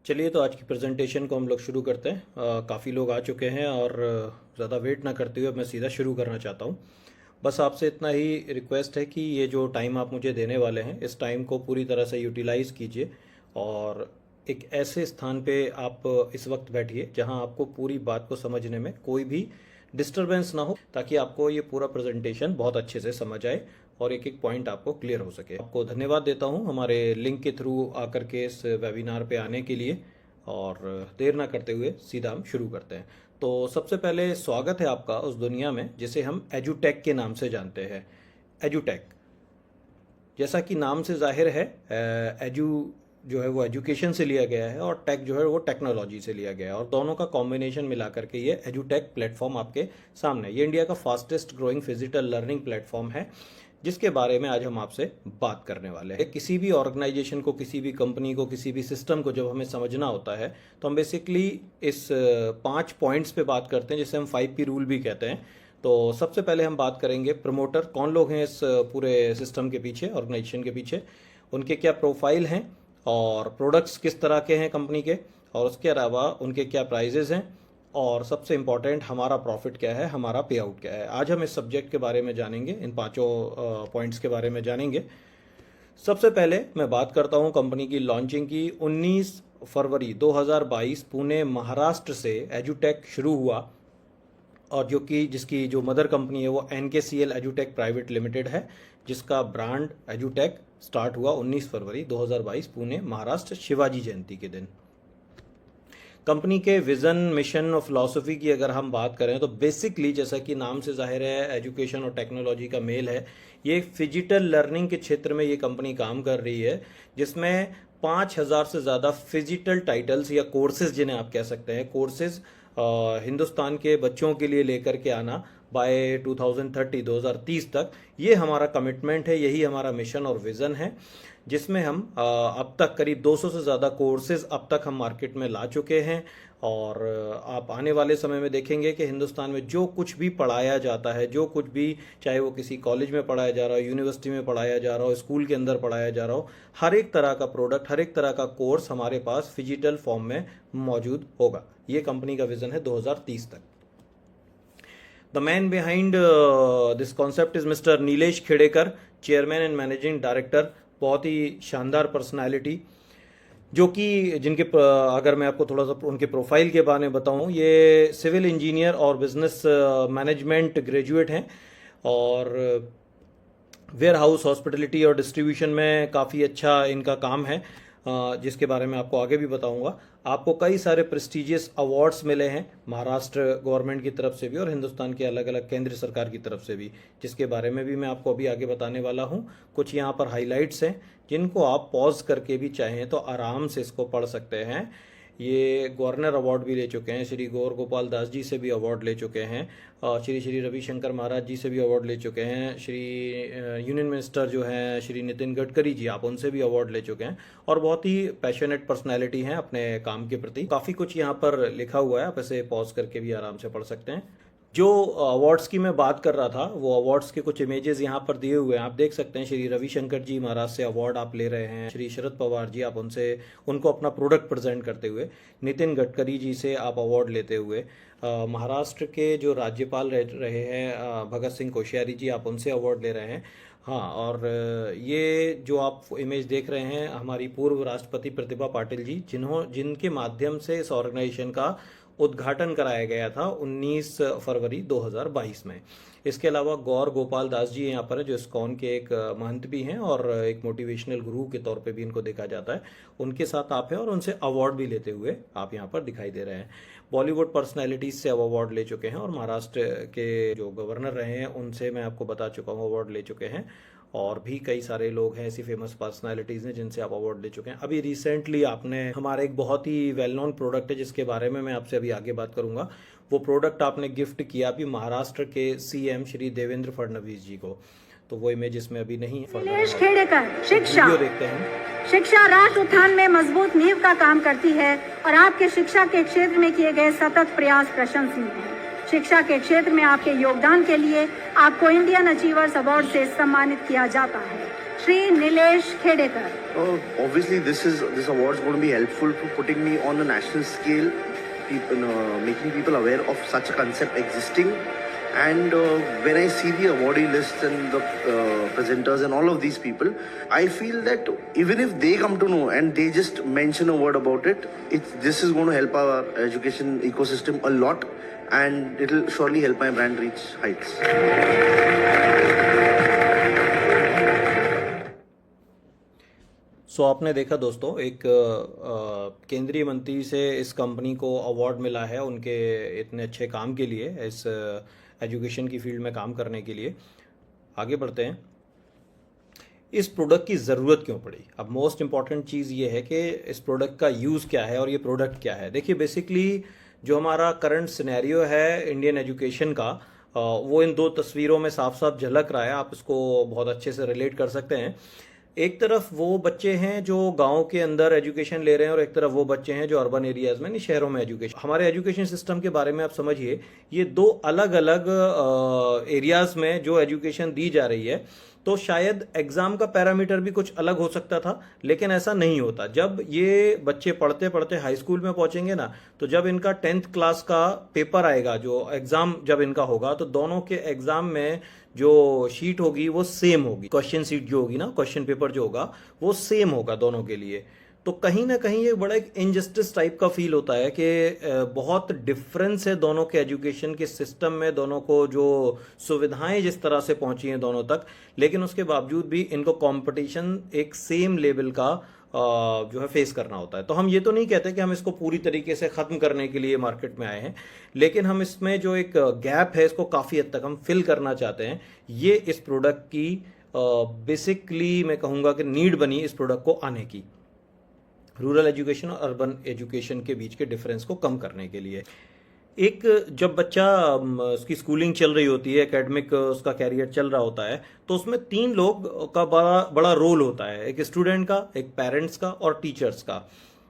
चलिए तो आज की प्रेजेंटेशन को हम लोग शुरू करते हैं। काफ़ी लोग आ चुके हैं और ज़्यादा वेट ना करते हुए मैं सीधा शुरू करना चाहता हूँ। बस आपसे इतना ही रिक्वेस्ट है कि ये जो टाइम आप मुझे देने वाले हैं इस टाइम को पूरी तरह से यूटिलाइज़ कीजिए और एक ऐसे स्थान पे आप इस वक्त बैठिए जहाँ आपको पूरी बात को समझने में कोई भी डिस्टरबेंस ना हो, ताकि आपको ये पूरा प्रेजेंटेशन बहुत अच्छे से समझ आए और एक एक पॉइंट आपको क्लियर हो सके। आपको धन्यवाद देता हूँ हमारे लिंक के थ्रू आकर के इस वेबिनार पे आने के लिए, और देर ना करते हुए सीधा हम शुरू करते हैं। तो सबसे पहले स्वागत है आपका उस दुनिया में जिसे हम एजुटेक के नाम से जानते हैं। एजुटेक, जैसा कि नाम से जाहिर है, एजू जो है वो एजुकेशन से लिया गया है और टेक जो है वो टेक्नोलॉजी से लिया गया है, और दोनों का कॉम्बिनेशन मिला करके ये एजुटेक प्लेटफॉर्म आपके सामने। ये इंडिया का fastest growing physical learning platform है जिसके बारे में आज हम आपसे बात करने वाले हैं। किसी भी ऑर्गेनाइजेशन को, किसी भी कंपनी को, किसी भी सिस्टम को जब हमें समझना होता है तो हम बेसिकली इस 5 पॉइंट्स पे बात करते हैं जिसे हम 5P रूल भी कहते हैं। तो सबसे पहले हम बात करेंगे प्रमोटर, कौन लोग हैं इस पूरे सिस्टम के पीछे, ऑर्गेनाइजेशन के पीछे, उनके क्या प्रोफाइल हैं और प्रोडक्ट्स किस तरह के हैं कंपनी के, और उसके अलावा उनके क्या प्राइजेज हैं, और सबसे इम्पॉर्टेंट हमारा प्रॉफिट क्या है, हमारा पे आउट क्या है। आज हम इस सब्जेक्ट के बारे में जानेंगे, इन पांचों पॉइंट्स के बारे में जानेंगे। सबसे पहले मैं बात करता हूं कंपनी की लॉन्चिंग की। 19 फरवरी 2022 पुणे महाराष्ट्र से एजुटेक शुरू हुआ, और जिसकी जो मदर कंपनी है वो NKCL एजुटेक प्राइवेट लिमिटेड है, जिसका ब्रांड एजुटेक स्टार्ट हुआ 19 फरवरी 2022 पुणे महाराष्ट्र, शिवाजी जयंती के दिन। कंपनी के विजन, मिशन और फिलॉसफी की अगर हम बात करें तो बेसिकली जैसा कि नाम से जाहिर है, एजुकेशन और टेक्नोलॉजी का मेल है। ये फिजिकल लर्निंग के क्षेत्र में ये कंपनी काम कर रही है, जिसमें 5000 से ज़्यादा फिजिकल टाइटल्स या कोर्सेज, जिन्हें आप कह सकते हैं कोर्सेज, हिंदुस्तान के बच्चों के लिए लेकर के आना बाय 2030 तक। ये हमारा कमिटमेंट है, यही हमारा मिशन और विजन है, जिसमें हम अब तक करीब 200 से ज़्यादा कोर्सेज अब तक हम मार्केट में ला चुके हैं। और आप आने वाले समय में देखेंगे कि हिंदुस्तान में जो कुछ भी पढ़ाया जाता है, जो कुछ भी, चाहे वो किसी कॉलेज में पढ़ाया जा रहा हो, यूनिवर्सिटी में पढ़ाया जा रहा हो, स्कूल के अंदर पढ़ाया जा रहा हो, हर एक तरह का प्रोडक्ट, हर एक तरह का कोर्स हमारे पास फिजिकल फॉर्म में मौजूद होगा। ये कंपनी का विजन है 2030 तक। The man behind this concept is mister Nilesh Khedekar, chairman and managing director. बहुत ही शानदार पर्सनालिटी, जो कि जिनके अगर मैं आपको थोड़ा सा उनके प्रोफाइल के बारे में बताऊं, ये सिविल इंजीनियर और बिजनेस मैनेजमेंट ग्रेजुएट हैं, और वेयर हाउस, हॉस्पिटलिटी और डिस्ट्रीब्यूशन में काफ़ी अच्छा इनका काम है, जिसके बारे में आपको आगे भी बताऊंगा। आपको कई सारे प्रेस्टिजियस अवार्ड्स मिले हैं महाराष्ट्र गवर्नमेंट की तरफ से भी और हिंदुस्तान के अलग अलग केंद्र सरकार की तरफ से भी, जिसके बारे में भी मैं आपको अभी आगे बताने वाला हूं। कुछ यहाँ पर हाइलाइट्स हैं जिनको आप पॉज करके भी चाहें तो आराम से इसको पढ़ सकते हैं। ये गवर्नर अवार्ड भी ले चुके हैं, श्री गौर गोपाल दास जी से भी अवार्ड ले चुके हैं, श्री रविशंकर महाराज जी से भी अवार्ड ले चुके हैं, श्री यूनियन मिनिस्टर जो हैं श्री नितिन गडकरी जी, आप उनसे भी अवार्ड ले चुके हैं, और बहुत ही पैशनेट पर्सनैलिटी हैं अपने काम के प्रति। काफ़ी कुछ यहाँ पर लिखा हुआ है, आप इसे पॉज करके भी आराम से पढ़ सकते हैं। जो अवार्ड्स की मैं बात कर रहा था, वो अवार्ड्स के कुछ इमेजेस यहाँ पर दिए हुए हैं, आप देख सकते हैं। श्री रविशंकर जी महाराज से अवार्ड आप ले रहे हैं, श्री शरद पवार जी, आप उनको अपना प्रोडक्ट प्रेजेंट करते हुए, नितिन गडकरी जी से आप अवार्ड लेते हुए, महाराष्ट्र के जो राज्यपाल रहे हैं भगत सिंह कोश्यारी जी, आप उनसे अवार्ड ले रहे हैं। हाँ, और ये जो आप इमेज देख रहे हैं, हमारी पूर्व राष्ट्रपति प्रतिभा पाटिल जी, जिनके माध्यम से इस ऑर्गेनाइजेशन का उद्घाटन कराया गया था 19 फरवरी 2022 में। इसके अलावा गौर गोपाल दास जी यहाँ पर है, जो इस्कॉन के एक महंत भी हैं और एक मोटिवेशनल गुरु के तौर पे भी इनको देखा जाता है। उनके साथ आप हैं और उनसे अवार्ड भी लेते हुए आप यहाँ पर दिखाई दे रहे हैं। बॉलीवुड पर्सनैलिटीज से अब अवार्ड ले चुके हैं, और महाराष्ट्र के जो गवर्नर रहे हैं उनसे मैं आपको बता चुका हूँ अवार्ड ले चुके हैं, और भी कई सारे लोग हैं ऐसी फेमस पर्सनालिटीज़ हैं जिनसे आप अवार्ड ले चुके हैं। अभी रिसेंटली आपने हमारा एक बहुत ही वेल नोन प्रोडक्ट है जिसके बारे में मैं आपसे अभी आगे बात करूंगा, वो प्रोडक्ट आपने गिफ्ट किया अभी महाराष्ट्र के CM श्री देवेंद्र फडणवीस जी को। तो वो इमेज इसमें अभी नहीं है। नीलेश खेड़ेकर, शिक्षा देखते हैं। शिक्षा राष्ट्र उत्थान में मजबूत नींव का काम करती है और आपके शिक्षा के क्षेत्र में किए गए सतत प्रयास प्रशंसनीय हैं। शिक्षा के क्षेत्र में आपके योगदान के लिए आपको इंडियन अचीवर्स अवार्ड से सम्मानित किया जाता है। Shri Nilesh Khedekar. Obviously, this award is going to be helpful for putting me on a national scale, making people aware of such a concept existing. And when I see the awardee lists and the presenters and all of these people, I feel that even if they come to know and they just mention a word about it, this is going to help our education ecosystem a lot, and it will surely help my brand reach heights. सो आपने देखा दोस्तों, एक केंद्रीय मंत्री से इस company को award मिला है उनके इतने अच्छे काम के लिए, इस एजुकेशन की फील्ड में काम करने के लिए। आगे बढ़ते हैं। इस प्रोडक्ट की ज़रूरत क्यों पड़ी? अब मोस्ट इम्पॉर्टेंट चीज़ ये है कि इस प्रोडक्ट का यूज़ क्या है और ये प्रोडक्ट क्या है। देखिए, बेसिकली जो हमारा करंट सिनेरियो है इंडियन एजुकेशन का, वो इन दो तस्वीरों में साफ साफ झलक रहा है। आप इसको बहुत अच्छे से रिलेट कर सकते हैं। एक तरफ वो बच्चे हैं जो गांव के अंदर एजुकेशन ले रहे हैं और एक तरफ वो बच्चे हैं जो अर्बन एरियाज में, शहरों में एजुकेशन। हमारे एजुकेशन सिस्टम के बारे में आप समझिए, ये दो अलग अलग एरियाज में जो एजुकेशन दी जा रही है, तो शायद एग्जाम का पैरामीटर भी कुछ अलग हो सकता था, लेकिन ऐसा नहीं होता। जब ये बच्चे पढ़ते पढ़ते हाई स्कूल में पहुंचेंगे ना, तो जब इनका 10th क्लास का पेपर आएगा, जो एग्जाम जब इनका होगा, तो दोनों के एग्जाम में जो शीट होगी वो सेम होगी। क्वेश्चन शीट जो होगी ना, क्वेश्चन पेपर जो होगा वो सेम होगा दोनों के लिए। तो कहीं ना कहीं ये बड़ा एक इनजस्टिस टाइप का फील होता है कि बहुत डिफरेंस है दोनों के एजुकेशन के सिस्टम में, दोनों को जो सुविधाएं जिस तरह से पहुंची हैं दोनों तक, लेकिन उसके बावजूद भी इनको कंपटीशन एक सेम लेवल का जो है फेस करना होता है। तो हम ये तो नहीं कहते कि हम इसको पूरी तरीके से खत्म करने के लिए मार्केट में आए हैं, लेकिन हम इसमें जो एक गैप है इसको काफ़ी हद तक हम फिल करना चाहते हैं। ये इस प्रोडक्ट की बेसिकली मैं कहूँगा कि नीड बनी इस प्रोडक्ट को आने की, रूरल एजुकेशन और अर्बन एजुकेशन के बीच के डिफरेंस को कम करने के लिए। एक जब बच्चा उसकी स्कूलिंग चल रही होती है, एकेडमिक उसका कैरियर चल रहा होता है, तो उसमें 3 लोग का बड़ा रोल होता है, एक स्टूडेंट का, एक पेरेंट्स का और टीचर्स का,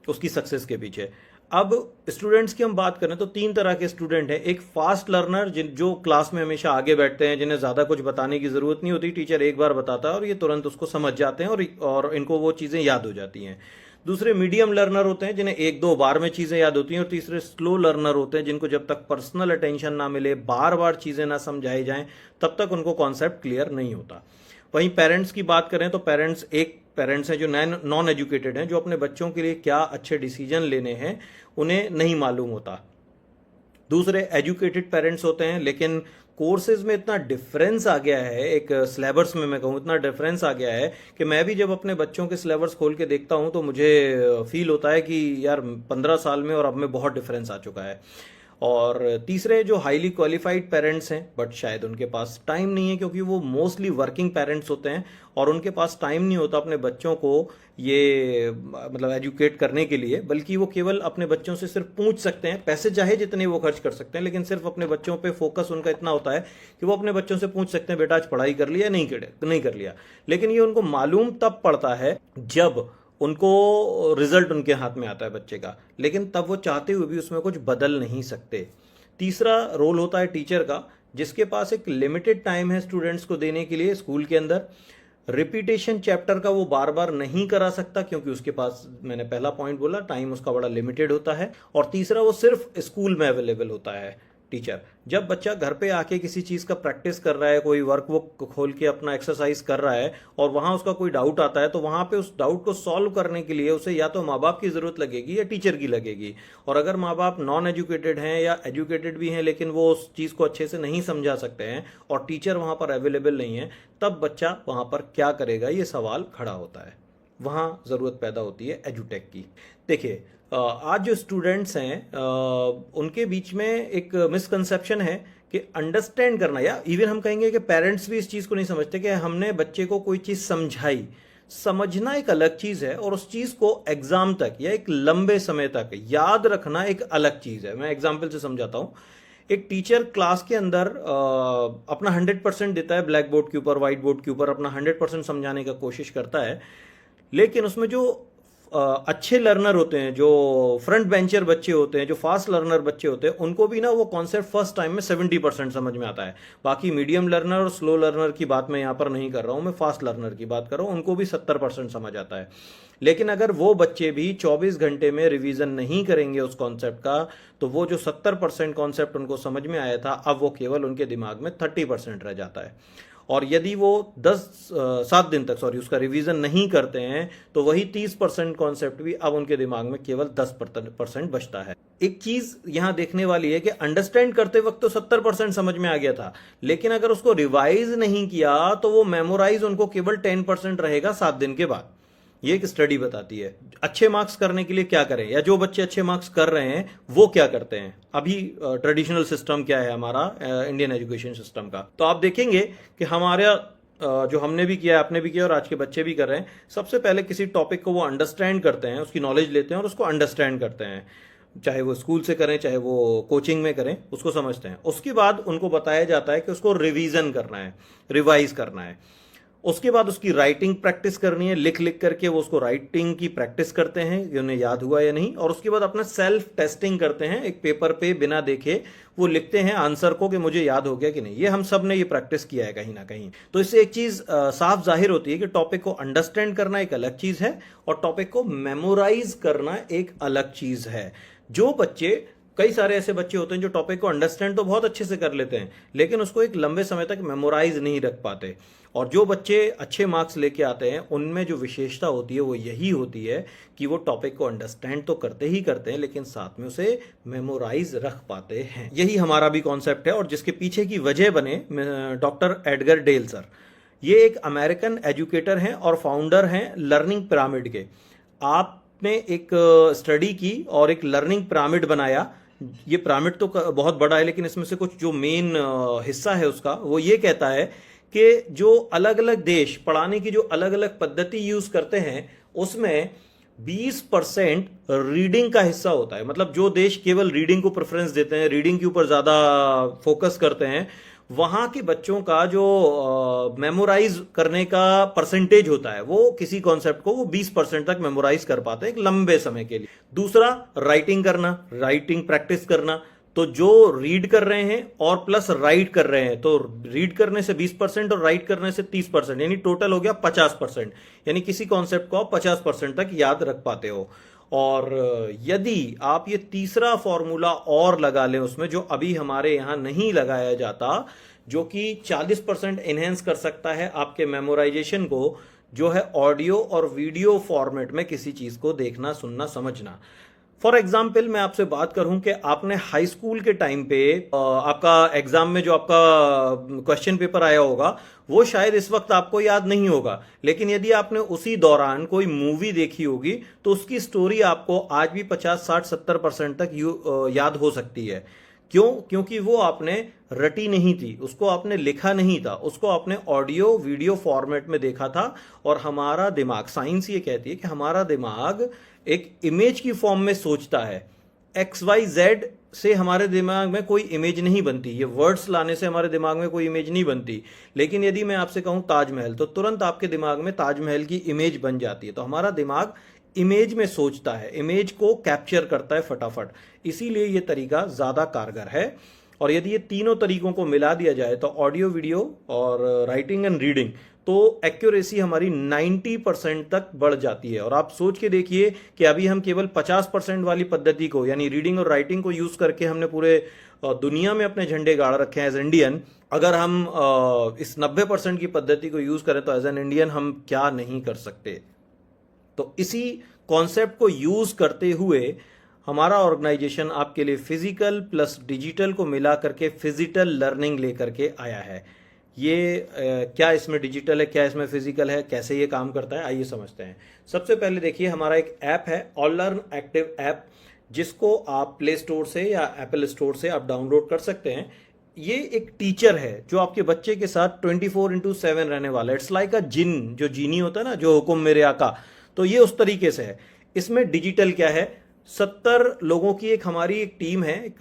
उसकी सक्सेस के पीछे। अब स्टूडेंट्स की हम बात करें तो 3 तरह के स्टूडेंट हैं। एक फास्ट लर्नर, जो क्लास में हमेशा आगे बैठते हैं, जिन्हें ज़्यादा कुछ बताने की ज़रूरत नहीं होती, टीचर एक बार बताता है और ये तुरंत उसको समझ जाते हैं और इनको वो चीज़ें याद हो जाती हैं। दूसरे मीडियम लर्नर होते हैं, जिन्हें 1-2 बार में चीज़ें याद होती हैं। और तीसरे स्लो लर्नर होते हैं, जिनको जब तक पर्सनल अटेंशन ना मिले, बार बार चीज़ें ना समझाई जाएं, तब तक उनको कॉन्सेप्ट क्लियर नहीं होता। वहीं पेरेंट्स की बात करें तो पेरेंट्स हैं जो नॉन एजुकेटेड हैं, जो अपने बच्चों के लिए क्या अच्छे डिसीजन लेने हैं उन्हें नहीं मालूम होता। दूसरे एजुकेटेड पेरेंट्स होते हैं, लेकिन कोर्सेज में इतना डिफरेंस आ गया है, एक सिलेबस में मैं कहूँ इतना डिफरेंस आ गया है कि मैं भी जब अपने बच्चों के सिलेबस खोल के देखता हूँ तो मुझे फील होता है कि यार 15 साल में और अब में बहुत डिफरेंस आ चुका है। और तीसरे जो हाईली क्वालिफाइड पेरेंट्स हैं, बट शायद उनके पास टाइम नहीं है, क्योंकि वो मोस्टली वर्किंग पेरेंट्स होते हैं और उनके पास टाइम नहीं होता अपने बच्चों को ये मतलब एजुकेट करने के लिए, बल्कि वो केवल अपने बच्चों से सिर्फ पूछ सकते हैं, पैसे चाहे जितने वो खर्च कर सकते हैं, लेकिन सिर्फ अपने बच्चों पे फोकस उनका इतना होता है कि वो अपने बच्चों से पूछ सकते हैं, बेटा आज पढ़ाई कर लिया नहीं कर लिया। लेकिन ये उनको मालूम तब पड़ता है जब उनको रिजल्ट उनके हाथ में आता है बच्चे का, लेकिन तब वो चाहते हुए भी उसमें कुछ बदल नहीं सकते। तीसरा रोल होता है टीचर का, जिसके पास एक लिमिटेड टाइम है स्टूडेंट्स को देने के लिए स्कूल के अंदर। रिपीटेशन चैप्टर का वो बार बार नहीं करा सकता, क्योंकि उसके पास, मैंने पहला पॉइंट बोला, टाइम उसका बड़ा लिमिटेड होता है। और तीसरा, वो सिर्फ स्कूल में अवेलेबल होता है टीचर। जब बच्चा घर पे आके किसी चीज़ का प्रैक्टिस कर रहा है, कोई वर्कबुक खोल के अपना एक्सरसाइज कर रहा है और वहाँ उसका कोई डाउट आता है, तो वहाँ पे उस डाउट को सॉल्व करने के लिए उसे या तो माँ बाप की ज़रूरत लगेगी या टीचर की लगेगी। और अगर माँ बाप नॉन एजुकेटेड हैं या एजुकेटेड भी हैं, लेकिन वो उस चीज़ को अच्छे से नहीं समझा सकते हैं और टीचर वहाँ पर अवेलेबल नहीं है, तब बच्चा वहाँ पर क्या करेगा, ये सवाल खड़ा होता है। वहाँ ज़रूरत पैदा होती है एजुटेक की। देखिए, आज जो स्टूडेंट्स हैं उनके बीच में एक मिसकंसेप्शन है कि अंडरस्टैंड करना, या इवन हम कहेंगे कि पेरेंट्स भी इस चीज़ को नहीं समझते कि हमने बच्चे को कोई चीज़ समझाई। समझना एक अलग चीज़ है और उस चीज़ को एग्जाम तक या एक लंबे समय तक याद रखना एक अलग चीज़ है। मैं एग्जाम्पल से समझाता हूँ। एक टीचर क्लास के अंदर अपना 100% देता है, ब्लैक बोर्ड के ऊपर, व्हाइट बोर्ड के ऊपर अपना 100% समझाने का कोशिश करता है, लेकिन उसमें जो अच्छे लर्नर होते हैं, जो फ्रंट बेंचर बच्चे होते हैं, जो फास्ट लर्नर बच्चे होते हैं, उनको भी ना वो कॉन्सेप्ट फर्स्ट टाइम में 70% समझ में आता है। बाकी मीडियम लर्नर और स्लो लर्नर की बात मैं यहाँ पर नहीं कर रहा हूँ, मैं फास्ट लर्नर की बात कर रहा हूँ, उनको भी 70% समझ आता है। लेकिन अगर वो बच्चे भी 24 घंटे में रिवीजन नहीं करेंगे उस कॉन्सेप्ट का, तो वो जो 70% कॉन्सेप्ट उनको समझ में आया था, अब वो केवल उनके दिमाग में 30% रह जाता है। और यदि वो 7 दिन तक उसका रिवीजन नहीं करते हैं, तो वही 30% कॉन्सेप्ट भी अब उनके दिमाग में केवल 10% बचता है। एक चीज यहां देखने वाली है कि अंडरस्टैंड करते वक्त तो 70% समझ में आ गया था, लेकिन अगर उसको रिवाइज नहीं किया तो वो मेमोराइज उनको केवल 10% रहेगा 7 दिन के बाद। ये एक स्टडी बताती है। अच्छे मार्क्स करने के लिए क्या करें, या जो बच्चे अच्छे मार्क्स कर रहे हैं वो क्या करते हैं। अभी ट्रेडिशनल सिस्टम क्या है हमारा इंडियन एजुकेशन सिस्टम का, तो आप देखेंगे कि हमारा जो हमने भी किया, आपने भी किया और आज के बच्चे भी कर रहे हैं, सबसे पहले किसी टॉपिक को वो अंडरस्टैंड करते हैं, उसकी नॉलेज लेते हैं और उसको अंडरस्टैंड करते हैं। चाहे वो स्कूल से करें, चाहे वो कोचिंग में करें, उसको समझते हैं। उसके बाद उनको बताया जाता है कि उसको रिवीजन करना है, रिवाइज करना है। उसके बाद उसकी राइटिंग प्रैक्टिस करनी है, लिख लिख करके वो उसको राइटिंग की प्रैक्टिस करते हैं कि उन्हें याद हुआ या नहीं। और उसके बाद अपना सेल्फ टेस्टिंग करते हैं, एक पेपर पे बिना देखे वो लिखते हैं आंसर को कि मुझे याद हो गया कि नहीं। ये हम सब ने ये प्रैक्टिस किया है कहीं ना कहीं। तो इससे एक चीज साफ जाहिर होती है कि टॉपिक को अंडरस्टैंड करना एक अलग चीज है और टॉपिक को मेमोराइज करना एक अलग चीज है। जो बच्चे, कई सारे ऐसे बच्चे होते हैं जो टॉपिक को अंडरस्टैंड तो बहुत अच्छे से कर लेते हैं, लेकिन उसको एक लंबे समय तक मेमोराइज नहीं रख पाते। और जो बच्चे अच्छे मार्क्स लेके आते हैं, उनमें जो विशेषता होती है वो यही होती है कि वो टॉपिक को अंडरस्टैंड तो करते ही करते हैं, लेकिन साथ में उसे मेमोराइज रख पाते हैं। यही हमारा भी कॉन्सेप्ट है और जिसके पीछे की वजह बने डॉक्टर एडगर डेल सर। ये एक अमेरिकन एजुकेटर हैं और फाउंडर हैं लर्निंग पिरामिड के। आपने एक स्टडी की और एक लर्निंग पिरामिड बनाया। ये पिरामिड तो बहुत बड़ा है, लेकिन इसमें से कुछ जो मेन हिस्सा है उसका, वो ये कहता है कि जो अलग अलग देश पढ़ाने की जो अलग अलग पद्धति यूज करते हैं, उसमें 20% रीडिंग का हिस्सा होता है। मतलब जो देश केवल रीडिंग को प्रेफरेंस देते हैं, रीडिंग के ऊपर ज्यादा फोकस करते हैं, वहां के बच्चों का जो मेमोराइज करने का परसेंटेज होता है, वो किसी कॉन्सेप्ट को वो 20% तक मेमोराइज कर पाते हैं एक लंबे समय के लिए। दूसरा, राइटिंग करना, राइटिंग प्रैक्टिस करना। तो जो रीड कर रहे हैं और प्लस राइट कर रहे हैं, तो रीड करने से 20% और राइट करने से 30%, यानी टोटल हो गया 50%। यानी किसी कॉन्सेप्ट को आप 50% तक याद रख पाते हो। और यदि आप ये तीसरा फॉर्मूला और लगा लें उसमें, जो अभी हमारे यहां नहीं लगाया जाता, जो कि 40% एनहेंस कर सकता है आपके मेमोराइजेशन को, जो है ऑडियो और वीडियो फॉर्मेट में किसी चीज को देखना, सुनना, समझना। फॉर एग्जाम्पल मैं आपसे बात करूं कि आपने हाई स्कूल के टाइम पे आपका एग्जाम में जो आपका क्वेश्चन पेपर आया होगा, वो शायद इस वक्त आपको याद नहीं होगा, लेकिन यदि आपने उसी दौरान कोई मूवी देखी होगी तो उसकी स्टोरी आपको आज भी 50, 60, 70% तक याद हो सकती है। क्यों? क्योंकि वो आपने रटी नहीं थी, उसको आपने लिखा नहीं था, उसको आपने ऑडियो वीडियो फॉर्मेट में देखा था। और हमारा दिमाग, साइंस ये कहती है कि हमारा दिमाग एक इमेज की फॉर्म में सोचता है। XYZ से हमारे दिमाग में कोई इमेज नहीं बनती, ये वर्ड्स लाने से हमारे दिमाग में कोई इमेज नहीं बनती। लेकिन यदि मैं आपसे कहूं ताजमहल, तो तुरंत आपके दिमाग में ताजमहल की इमेज बन जाती है। तो हमारा दिमाग इमेज में सोचता है, इमेज को कैप्चर करता है फटाफट, इसीलिए ये तरीका ज्यादा कारगर है। और यदि ये तीनों तरीकों को मिला दिया जाए, तो ऑडियो वीडियो और राइटिंग एंड रीडिंग, तो एक्यूरेसी हमारी 90% तक बढ़ जाती है। और आप सोच के देखिए कि अभी हम केवल 50% वाली पद्धति को, यानी रीडिंग और राइटिंग को यूज करके हमने पूरे दुनिया में अपने झंडे गाड़ रखे हैं एज इंडियन। अगर हम इस 90% की पद्धति को यूज करें तो एज एन इंडियन हम क्या नहीं कर सकते। तो इसी कॉन्सेप्ट को यूज करते हुए हमारा ऑर्गेनाइजेशन आपके लिए फिजिकल प्लस डिजिटल को मिला करके फिजिकल लर्निंग लेकर के आया है। ये क्या इसमें डिजिटल है, क्या इसमें फिजिकल है, कैसे ये काम करता है, आइए समझते हैं। सबसे पहले देखिए, हमारा एक ऐप है ऑल लर्न एक्टिव ऐप, जिसको आप प्ले स्टोर से या एप्पल स्टोर से आप डाउनलोड कर सकते हैं। ये एक टीचर है जो आपके बच्चे के साथ 24/7 रहने वाला है। इट्स लाइक अ जिन, जो जीनी होता है ना, जो हुकुम मेरे आका, तो ये उस तरीके से है। इसमें डिजिटल क्या है, 70 लोगों की एक हमारी एक टीम है, एक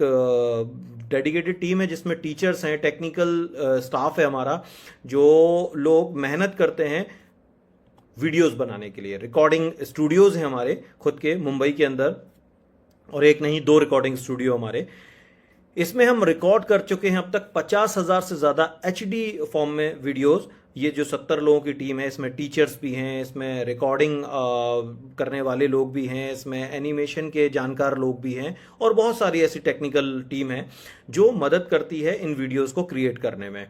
डेडिकेटेड टीम है, जिसमें टीचर्स हैं, टेक्निकल स्टाफ है हमारा, जो लोग मेहनत करते हैं वीडियोस बनाने के लिए। रिकॉर्डिंग स्टूडियोज हैं हमारे खुद के मुंबई के अंदर, और एक नहीं 2 रिकॉर्डिंग स्टूडियो हमारे। इसमें हम रिकॉर्ड कर चुके हैं अब तक 50,000 से ज़्यादा HD फॉर्म में वीडियोस। ये जो 70 लोगों की टीम है, इसमें टीचर्स भी हैं, इसमें रिकॉर्डिंग करने वाले लोग भी हैं, इसमें एनिमेशन के जानकार लोग भी हैं, और बहुत सारी ऐसी टेक्निकल टीम है जो मदद करती है इन वीडियोस को क्रिएट करने में।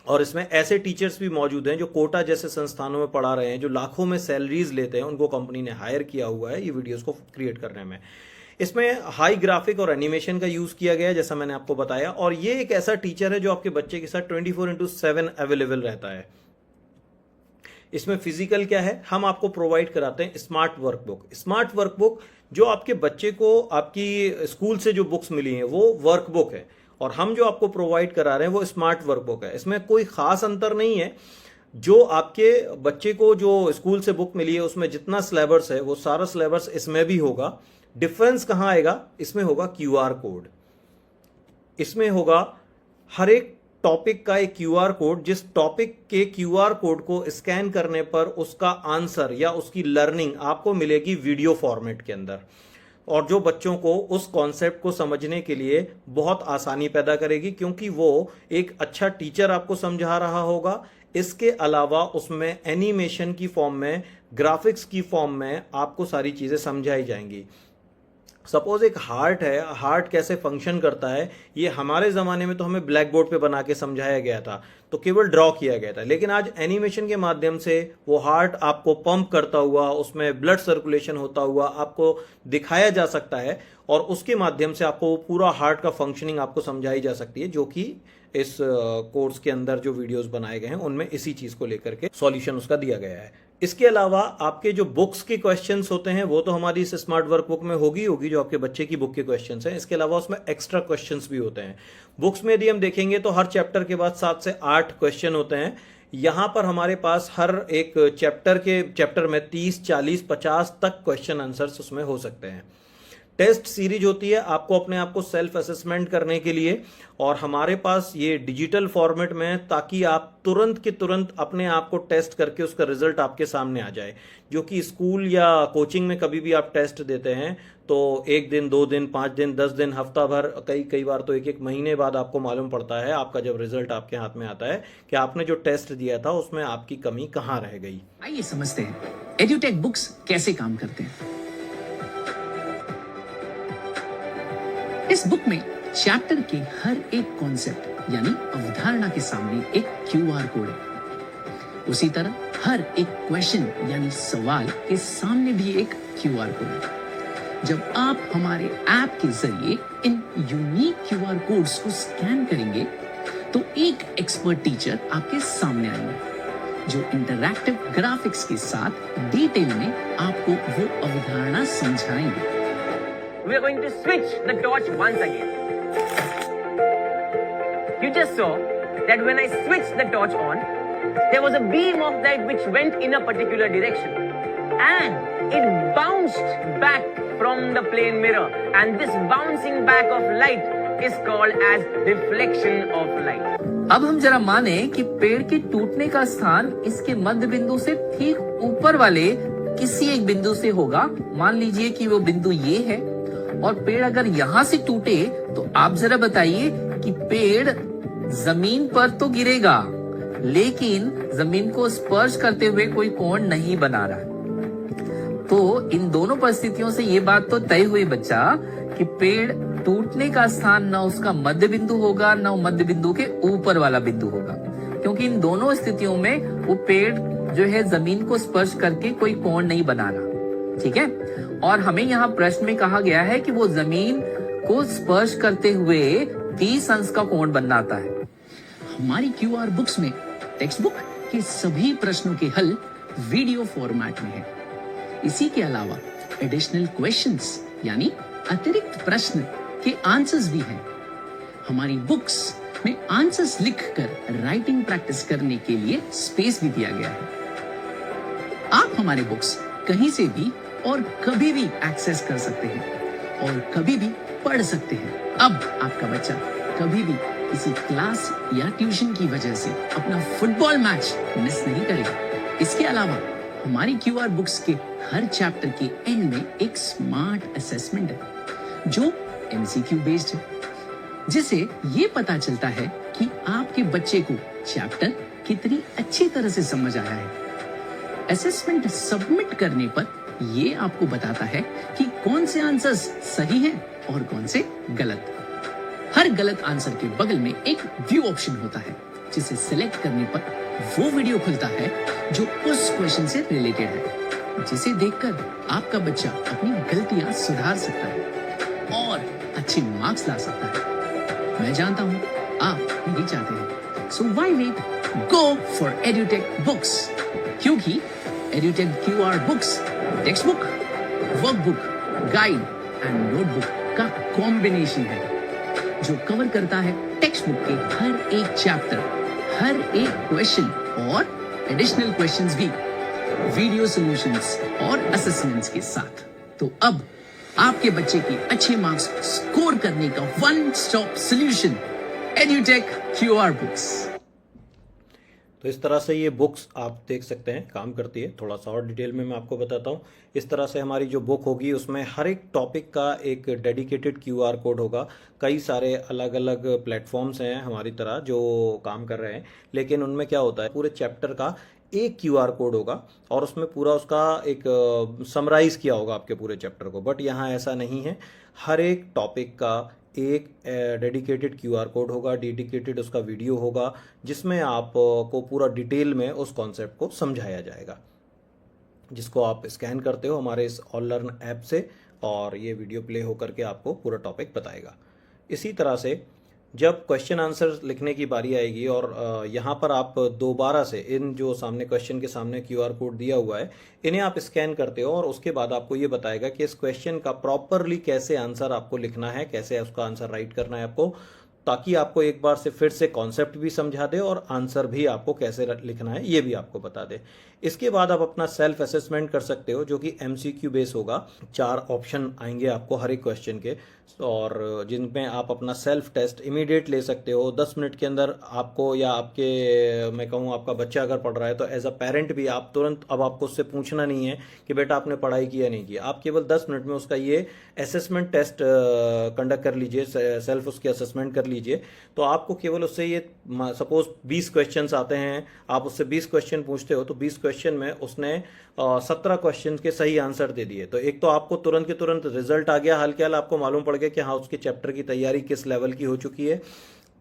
और इसमें ऐसे टीचर्स भी मौजूद हैं जो कोटा जैसे संस्थानों में पढ़ा रहे हैं, जो लाखों में सैलरीज लेते हैं, उनको कंपनी ने हायर किया हुआ है ये वीडियोस को क्रिएट करने में। इसमें हाई ग्राफिक और एनिमेशन का यूज किया गया है, जैसा मैंने आपको बताया। और ये एक ऐसा टीचर है जो आपके बच्चे के साथ 24/7 अवेलेबल रहता है। इसमें फिजिकल क्या है, हम आपको प्रोवाइड कराते हैं स्मार्ट वर्कबुक। स्मार्ट वर्कबुक जो आपके बच्चे को आपकी स्कूल से जो बुक्स मिली हैं वो वर्कबुक है, और हम जो आपको प्रोवाइड करा रहे हैं वो स्मार्ट वर्कबुक है। इसमें कोई खास अंतर नहीं है। जो आपके बच्चे को जो स्कूल से बुक मिली है उसमें जितना सिलेबस है वो सारा सिलेबस इसमें भी होगा। डिफरेंस कहां आएगा, इसमें होगा QR कोड। इसमें होगा हर एक टॉपिक का एक QR कोड, जिस टॉपिक के QR कोड को स्कैन करने पर उसका आंसर या उसकी लर्निंग आपको मिलेगी वीडियो फॉर्मेट के अंदर, और जो बच्चों को उस कॉन्सेप्ट को समझने के लिए बहुत आसानी पैदा करेगी, क्योंकि वो एक अच्छा टीचर आपको समझा रहा होगा। इसके अलावा उसमें एनिमेशन की फॉर्म में, ग्राफिक्स की फॉर्म में आपको सारी चीजें समझाई जाएंगी। सपोज एक हार्ट है, हार्ट कैसे फंक्शन करता है, ये हमारे ज़माने में तो हमें ब्लैक बोर्ड पे बना के समझाया गया था, तो केवल ड्रॉ किया गया था। लेकिन आज एनिमेशन के माध्यम से वो हार्ट आपको पंप करता हुआ, उसमें ब्लड सर्कुलेशन होता हुआ आपको दिखाया जा सकता है, और उसके माध्यम से आपको पूरा हार्ट का फंक्शनिंग आपको समझाई जा सकती है, जो कि इस कोर्स के अंदर जो वीडियोस बनाए गए हैं उनमें इसी चीज को लेकर के सॉल्यूशन उसका दिया गया है। इसके अलावा आपके जो बुक्स के क्वेश्चंस होते हैं वो तो हमारी इस स्मार्ट वर्कबुक में होगी जो आपके बच्चे की बुक के क्वेश्चंस हैं। इसके अलावा उसमें एक्स्ट्रा क्वेश्चंस भी होते हैं। बुक्स में यदि हम देखेंगे तो हर चैप्टर के बाद 7 से 8 क्वेश्चन होते हैं। यहां पर हमारे पास हर एक चैप्टर में 30, 40, 50 तक क्वेश्चन आंसर्स उसमें हो सकते हैं। टेस्ट सीरीज होती है आपको अपने आप को सेल्फ असेसमेंट करने के लिए, और हमारे पास ये डिजिटल फॉर्मेट में है, ताकि आप तुरंत के तुरंत अपने आप को टेस्ट करके उसका रिजल्ट आपके सामने आ जाए। जो कि स्कूल या कोचिंग में कभी भी आप टेस्ट देते हैं तो 1 दिन, 2 दिन, 5 दिन, 10 दिन, हफ्ता भर, कई बार तो 1 महीने बाद आपको मालूम पड़ता है, आपका जब रिजल्ट आपके हाथ में आता है, कि आपने जो टेस्ट दिया था उसमें आपकी कमी कहाँ रह गई। आइए समझते हैं एड्यूटेक बुक्स कैसे काम करते हैं। इस बुक में चैप्टर के हर एक कॉन्सेप्ट यानी अवधारणा के सामने एक QR कोड है। उसी तरह हर एक क्वेश्चन यानी सवाल के सामने भी एक QR कोड है। जब आप हमारे ऐप के जरिए इन यूनिक QR कोड्स को स्कैन करेंगे तो एक एक्सपर्ट टीचर आपके सामने आएंगे, जो इंटरैक्टिव ग्राफिक्स के साथ डिटेल में आपको वो अवधारणा समझाएंगे। We are going to switch the torch once again. You just saw that when I switched the torch on, there was a beam of light which went in a particular direction, and it bounced back from the plane mirror, and this bouncing back of light is called as reflection of light. अब हम जरा माने कि पेड़ के टूटने का स्थान इसके मध्य बिंदु से ठीक ऊपर वाले किसी एक बिंदु से होगा। मान लीजिए कि वो बिंदु ये है, और पेड़ अगर यहाँ से टूटे तो आप जरा बताइए कि पेड़ जमीन पर तो गिरेगा, लेकिन जमीन को स्पर्श करते हुए कोई कोण नहीं बना रहा। तो इन दोनों परिस्थितियों से ये बात तो तय हुई बच्चा कि पेड़ टूटने का स्थान न उसका मध्य बिंदु होगा, न मध्य बिंदु के ऊपर वाला बिंदु होगा, क्योंकि इन दोनों स्थितियों में वो पेड़ जो है जमीन को स्पर्श करके कोई कोण नहीं बना रहा। ठीक है, और हमें यहाँ प्रश्न में कहा गया है कि वो जमीन को स्पर्श करते हुए 30 अंश का कोण बनाता है। हमारी QR बुक्स में टेक्स्ट बुक के सभी प्रश्नों के हल वीडियो फॉर्मेट में है। इसी के अलावा एडिशनल क्वेश्चंस यानी अतिरिक्त प्रश्न के आंसर्स भी हैं। हमारी बुक्स में आंसर्स लिखकर राइटिंग प्रैक्टिस करने के लिए स्पेस भी दिया गया है। आप हमारे बुक्स कहीं से भी और कभी भी एक्सेस कर सकते हैं और कभी भी पढ़ सकते हैं। अब आपका बच्चा कभी भी किसी क्लास या ट्यूशन की वजह से अपना फुटबॉल मैच मिस नहीं करेगा। इसके अलावा हमारी क्यूआर बुक्स के हर चैप्टर के एंड में एक स्मार्ट असेसमेंट है जो एमसीक्यू बेस्ड है, जिसे ये पता चलता है कि आपके बच्चे को चैप्टर कितनी अच्छी तरह से समझ आया है। असेसमेंट सबमिट करने पर ये आपको बताता है कि कौन से आंसर्स सही हैं और कौन से गलत। हर गलत आंसर के बगल में एक व्यू ऑप्शन होता है, जिसे सिलेक्ट करने पर वो वीडियो खुलता है जो उस क्वेश्चन से रिलेटेड है, जिसे देखकर आपका बच्चा अपनी गलतियां सुधार सकता है और अच्छे मार्क्स ला सकता है। मैं जानता हूं आप यही चाहते हैं, so why wait, go for Edutech books, क्योंकि Edutech QR books textbook, workbook, guide and notebook का कॉम्बिनेशन है जो कवर करता है टेक्स्ट बुक के हर एक चैप्टर, हर एक क्वेश्चन और एडिशनल क्वेश्चंस भी, वीडियो सॉल्यूशंस और असेसमेंट्स के साथ। तो अब आपके बच्चे के अच्छे मार्क्स स्कोर करने का one stop solution, Edutech QR books. तो इस तरह से ये बुक्स आप देख सकते हैं काम करती है। थोड़ा सा और डिटेल में मैं आपको बताता हूँ। इस तरह से हमारी जो बुक होगी उसमें हर एक टॉपिक का एक डेडिकेटेड क्यूआर कोड होगा। कई सारे अलग अलग प्लेटफॉर्म्स हैं हमारी तरह जो काम कर रहे हैं, लेकिन उनमें क्या होता है पूरे चैप्टर का एक क्यूआर कोड होगा और उसमें पूरा उसका एक समराइज किया होगा आपके पूरे चैप्टर को। बट यहाँ ऐसा नहीं है, हर एक टॉपिक का एक डेडिकेटेड क्यूआर कोड होगा, डेडिकेटेड उसका वीडियो होगा जिसमें आपको पूरा डिटेल में उस कॉन्सेप्ट को समझाया जाएगा, जिसको आप स्कैन करते हो हमारे इस ऑल लर्न ऐप से और ये वीडियो प्ले होकर के आपको पूरा टॉपिक बताएगा। इसी तरह से जब क्वेश्चन आंसर लिखने की बारी आएगी और यहाँ पर आप दोबारा से इन जो सामने क्वेश्चन के सामने क्यूआर कोड दिया हुआ है इन्हें आप स्कैन करते हो और उसके बाद आपको ये बताएगा कि इस क्वेश्चन का प्रॉपरली कैसे आंसर आपको लिखना है, कैसे उसका आंसर राइट करना है आपको, ताकि आपको एक बार से फिर से कॉन्सेप्ट भी समझा दे और आंसर भी आपको कैसे लिखना है ये भी आपको बता दे। इसके बाद आप अपना सेल्फ असेसमेंट कर सकते हो जो कि एमसीक्यू बेस होगा। 4 ऑप्शन आएंगे आपको हर एक क्वेश्चन के और जिनमें आप अपना सेल्फ टेस्ट इमीडिएट ले सकते हो 10 मिनट के अंदर। आपको या आपके मैं कहूँ आपका बच्चा अगर पढ़ रहा है तो एज अ पेरेंट भी आप तुरंत अब आपको उससे पूछना नहीं है कि बेटा आपने पढ़ाई की या नहीं की। आप केवल 10 मिनट में उसका ये असेसमेंट टेस्ट कंडक्ट कर लीजिए, सेल्फ उसकी असेसमेंट कर लीजिए। तो आपको केवल उससे ये सपोज 20 क्वेश्चंस आते हैं, आप उससे 20 क्वेश्चन पूछते हो तो 20 क्वेश्चन में उसने 17 क्वेश्चन के सही आंसर दे दिए। तो एक तो आपको तुरंत के तुरंत रिजल्ट आ गया, हाल के हाल आपको मालूम पड़ गया कि हाँ उसके चैप्टर की तैयारी किस लेवल की हो चुकी है।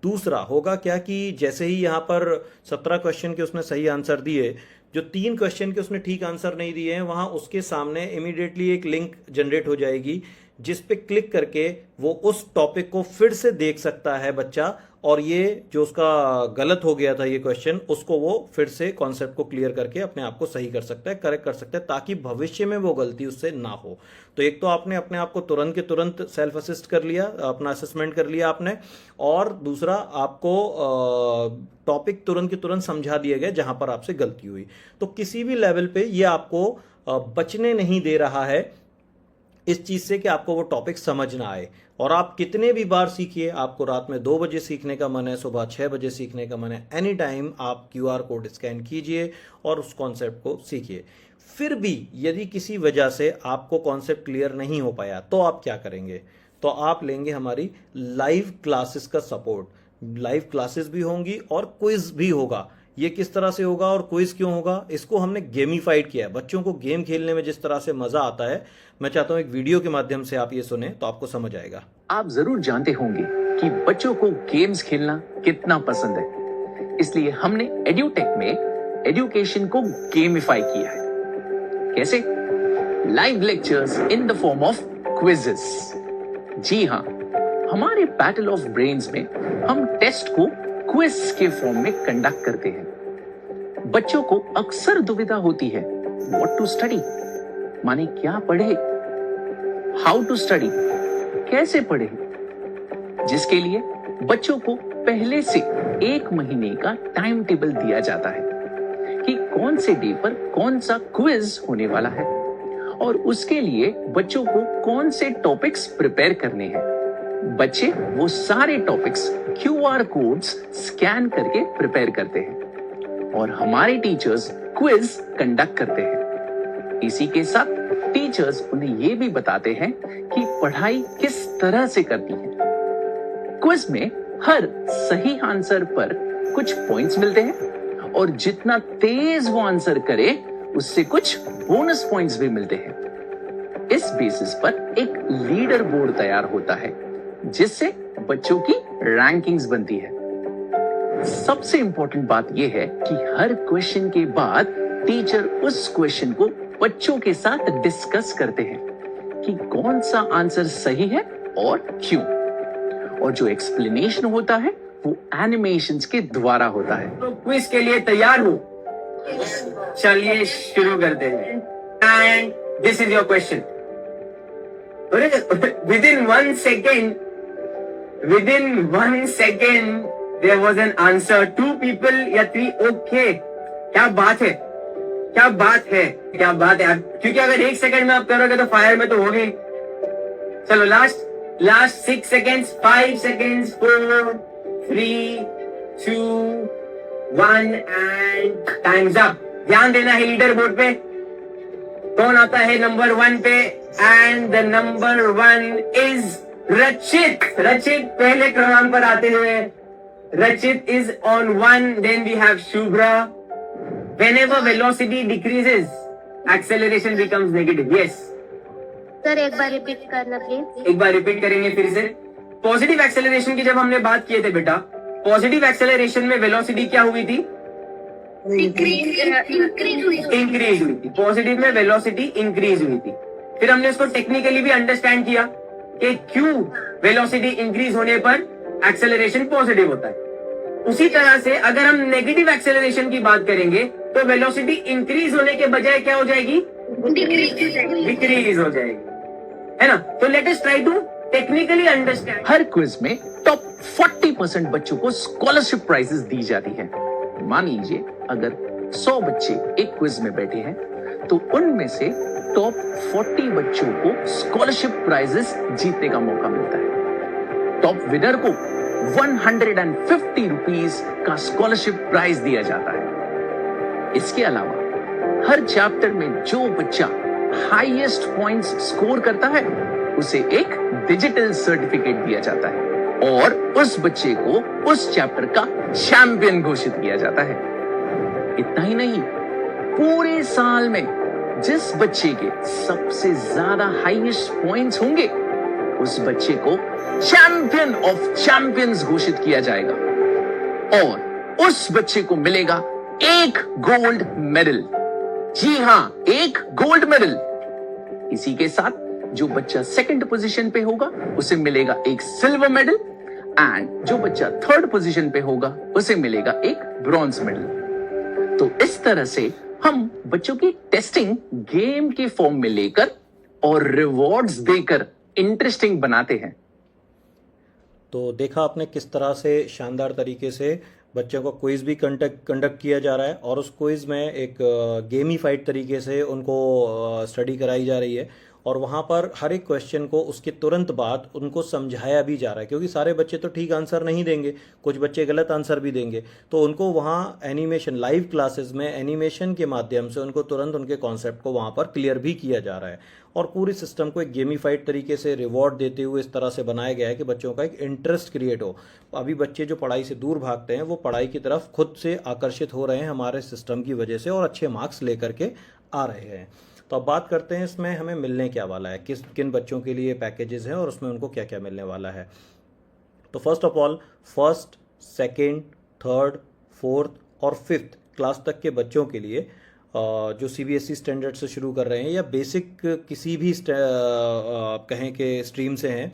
दूसरा होगा क्या कि जैसे ही यहाँ पर 17 क्वेश्चन के उसने सही आंसर दिए, जो 3 क्वेश्चन के उसने ठीक आंसर नहीं दिए हैं वहां उसके सामने इमीडिएटली एक लिंक जनरेट हो जाएगी जिस पे क्लिक करके वो उस टॉपिक को फिर से देख सकता है बच्चा, और ये जो उसका गलत हो गया था ये क्वेश्चन उसको वो फिर से कॉन्सेप्ट को क्लियर करके अपने आप को सही कर सकता है, करेक्ट कर सकता है, ताकि भविष्य में वो गलती उससे ना हो। तो एक तो आपने अपने आप को तुरंत के तुरंत सेल्फ असिस्ट कर लिया, अपना असेसमेंट कर लिया आपने, और दूसरा आपको टॉपिक तुरंत के तुरंत समझा दिए गए जहां पर आपसे गलती हुई। तो किसी भी लेवल पे ये आपको बचने नहीं दे रहा है इस चीज से कि आपको वो टॉपिक समझ ना आए। और आप कितने भी बार सीखिए, आपको रात में 2 बजे सीखने का मन है, सुबह 6 बजे सीखने का मन है, एनी टाइम आप क्यूआर कोड स्कैन कीजिए और उस कॉन्सेप्ट को सीखिए। फिर भी यदि किसी वजह से आपको कॉन्सेप्ट क्लियर नहीं हो पाया तो आप क्या करेंगे? तो आप लेंगे हमारी लाइव क्लासेस का सपोर्ट। लाइव क्लासेस भी होंगी और क्विज भी होगा। ये किस तरह से होगा और क्विज क्यों होगा, इसको हमने गेमिफाइड किया है। बच्चों को गेम खेलने में जिस तरह से मजा आता है, मैं चाहता हूं एक वीडियो के माध्यम से आप ये सुने तो आपको समझ आएगा। आप जरूर जानते होंगे कि बच्चों को गेम्स खेलना कितना पसंद है, इसलिए हमने एड्यूटेक में एजुकेशन को गेमिफाई किया है। कैसे? Live lectures in the form of quizzes. जी हाँ, हमारे बैटल ऑफ ब्रेन्स में हम टेस्ट को क्विज के फॉर्म में कंडक्ट करते हैं। बच्चों को अक्सर दुविधा होती है व्हाट टू स्टडी, माने क्या पढ़े, हाउ टू स्टडी, कैसे पढ़े, जिसके लिए बच्चों को पहले से 1 महीने का टाइम टेबल दिया जाता है कि कौन से डे पर कौन सा क्विज होने वाला है और उसके लिए बच्चों को कौन से टॉपिक्स प्रिपेयर करने हैं। बच्चे वो सारे टॉपिक्स क्यूआर कोड्स स्कैन करके प्रिपेयर करते हैं और हमारे टीचर्स क्विज कंडक्ट करते हैं। इसी के साथ टीचर्स उन्हें ये भी बताते हैं कि पढ़ाई किस तरह से करती है। क्विज में हर सही आंसर पर कुछ पॉइंट्स मिलते हैं और जितना तेज वो आंसर करे उससे कुछ बोनस पॉइंट्स भी मिलते हैं। इस बेसिस पर एक लीडर बोर्ड तैयार होता है जिससे बच्चों की रैंकिंग्स बनती है। सबसे इंपॉर्टेंट बात यह है कि हर क्वेश्चन के बाद टीचर उस क्वेश्चन को बच्चों के साथ डिस्कस करते हैं कि कौन सा आंसर सही है और क्यों। और जो एक्सप्लेनेशन होता है वो एनिमेशंस के द्वारा होता है। तो क्विज के लिए तैयार हो? चलिए शुरू करते हैं। And this is your question. Within 1 second there was an answer. 2 people या 3? ओके, क्या बात है, क्या बात है, क्या बात है। क्योंकि अगर 1 सेकंड में आप करोगे तो फायर में तो हो गई। चलो last 6 seconds, 5 seconds, 4, 3, 2, 1 and times up. ध्यान देना है लीडर बोर्ड पे कौन आता है नंबर 1 पे। एंड द नंबर 1 इज रचित। रचित पहले क्रमांक पर आते हुए। Rachit is on 1। Then we have Shubhra. Whenever velocity decreases, acceleration becomes negative. Yes. Sir एक बार रिपीट करना प्लीज। एक बार रिपीट करेंगे फिर से। पॉजिटिव एक्सेलरेशन की जब हमने बात किए थे बेटा, पॉजिटिव एक्सेलरेशन में वेलोसिटी क्या हुई थी? इंक्रीज हुई थी। पॉजिटिव में वेलोसिटी इंक्रीज हुई थी। फिर हमने इसको टेक्निकली भी अंडरस्टैंड किया कि क्यों वेलोसिटी इंक्रीज होने पर एक्सेलरेशन पॉजिटिव होता है। उसी तरह से अगर हम नेगेटिव एक्सेलरेशन की बात करेंगे तो वेलोसिटी इंक्रीज होने के बजाय क्या हो जाएगी? डिक्रीज हो जाएगी, है ना। तो let us try to technically understand. हर क्विज में टॉप 40% बच्चों को स्कॉलरशिप प्राइजेस दी जाती है। मान लीजिए अगर 100 बच्चे एक क्विज में बैठे हैं तो उनमें से टॉप 40 बच्चों को स्कॉलरशिप प्राइजेस जीतने का मौका मिलता है। टॉप विनर को 150 रुपीज का स्कॉलरशिप प्राइज दिया जाता है। इसके अलावा हर चैप्टर में जो बच्चा हाईएस्ट पॉइंट्स स्कोर करता है उसे एक डिजिटल सर्टिफिकेट दिया जाता है और उस बच्चे को उस चैप्टर का चैंपियन घोषित किया जाता है। इतना ही नहीं, पूरे साल में जिस बच्चे के सबसे ज्यादा हाईएस्ट पॉइंट्स होंगे उस बच्चे को चैंपियन ऑफ चैंपियंस घोषित किया जाएगा और उस बच्चे को मिलेगा एक गोल्ड मेडल। जी हां, एक गोल्ड मेडल। इसी के साथ जो बच्चा सेकंड पोजीशन पे होगा उसे मिलेगा एक सिल्वर मेडल एंड जो बच्चा थर्ड पोजीशन पे होगा उसे मिलेगा एक ब्रॉन्ज मेडल। तो इस तरह से हम बच्चों की टेस्टिंग गेम के फॉर्म में लेकर और रिवॉर्ड्स देकर इंटरेस्टिंग बनाते हैं। तो देखा आपने किस तरह से शानदार तरीके से बच्चों को क्विज भी कंडक्ट किया जा रहा है और उस क्विज में एक गेमीफाइड तरीके से उनको स्टडी कराई जा रही है और वहाँ पर हर एक क्वेश्चन को उसके तुरंत बाद उनको समझाया भी जा रहा है, क्योंकि सारे बच्चे तो ठीक आंसर नहीं देंगे, कुछ बच्चे गलत आंसर भी देंगे। तो उनको वहाँ एनिमेशन, लाइव क्लासेस में एनिमेशन के माध्यम से उनको तुरंत उनके कॉन्सेप्ट को वहाँ पर क्लियर भी किया जा रहा है और पूरे सिस्टम को एक गेमीफाइड तरीके से रिवॉर्ड देते हुए इस तरह से बनाया गया है कि बच्चों का एक इंटरेस्ट क्रिएट हो। अभी बच्चे जो पढ़ाई से दूर भागते हैं वो पढ़ाई की तरफ खुद से आकर्षित हो रहे हैं हमारे सिस्टम की वजह से और अच्छे मार्क्स लेकर के आ रहे हैं। तो अब बात करते हैं इसमें हमें मिलने क्या वाला है, किन बच्चों के लिए पैकेजेस हैं और उसमें उनको क्या क्या मिलने वाला है। तो first of all first, second, third, fourth और फिफ्थ क्लास तक के बच्चों के लिए जो CBSE स्टैंडर्ड से शुरू कर रहे हैं या बेसिक किसी भी कहें के स्ट्रीम से हैं,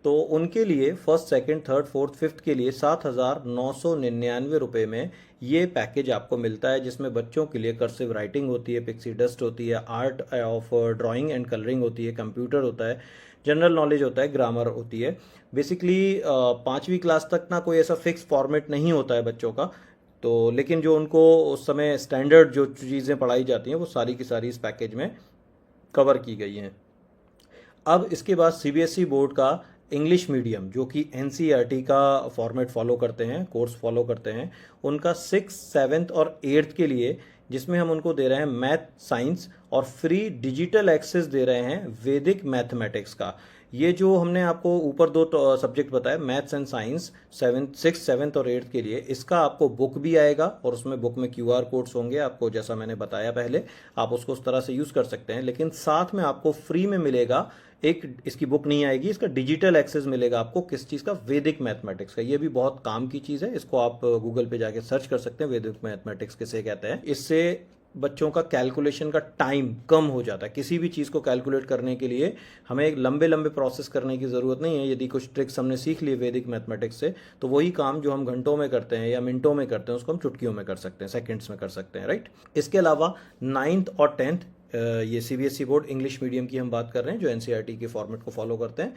तो उनके लिए first, second, third, fourth, fifth के लिए 7,999 रुपये में ये पैकेज आपको मिलता है, जिसमें बच्चों के लिए कर्सिव राइटिंग होती है, पिक्सी डस्ट होती है, art of drawing and colouring होती है, कंप्यूटर होता है, जनरल नॉलेज होता है, ग्रामर होती है। बेसिकली 5वीं क्लास तक ना कोई ऐसा फिक्स फॉर्मेट नहीं होता है बच्चों का, तो लेकिन जो उनको उस समय स्टैंडर्ड जो चीज़ें पढ़ाई जाती हैं वो सारी की सारी इस पैकेज में कवर की गई हैं। अब इसके बाद CBSE बोर्ड का इंग्लिश मीडियम जो कि NCERT का फॉर्मेट फॉलो करते हैं, कोर्स फॉलो करते हैं, उनका 6th, 7th और 8th के लिए जिसमें हम उनको दे रहे हैं मैथ साइंस और फ्री डिजिटल एक्सेस दे रहे हैं वैदिक मैथमेटिक्स का। ये जो हमने आपको ऊपर दो सब्जेक्ट बताए maths and science 6th 7th और 8th के लिए, इसका आपको बुक भी आएगा और उसमें बुक में QR कोड्स होंगे आपको, जैसा मैंने बताया पहले, आप उसको उस तरह से यूज कर सकते हैं। लेकिन साथ में आपको फ्री में मिलेगा एक, इसकी बुक नहीं आएगी, इसका डिजिटल एक्सेस मिलेगा आपको। किस चीज का? वैदिक मैथमेटिक्स का। ये भी बहुत काम की चीज है, इसको आप गूगल पे जाके सर्च कर सकते हैं वैदिक मैथमेटिक्स किसे कहते हैं। इससे बच्चों का कैलकुलेशन का टाइम कम हो जाता है। किसी भी चीज को कैलकुलेट करने के लिए हमें एक लंबे लंबे प्रोसेस करने की जरूरत नहीं है। यदि कुछ ट्रिक्स हमने सीख लिए वैदिक मैथमेटिक्स से, तो वही काम जो हम घंटों में करते हैं या मिनटों में करते हैं, उसको हम चुटकियों में कर सकते हैं, सेकंड्स में कर सकते हैं, राइट। इसके अलावा 9th और 10th, ये CBSE बोर्ड इंग्लिश मीडियम की हम बात कर रहे हैं जो NCERT के फॉर्मेट को फॉलो करते हैं।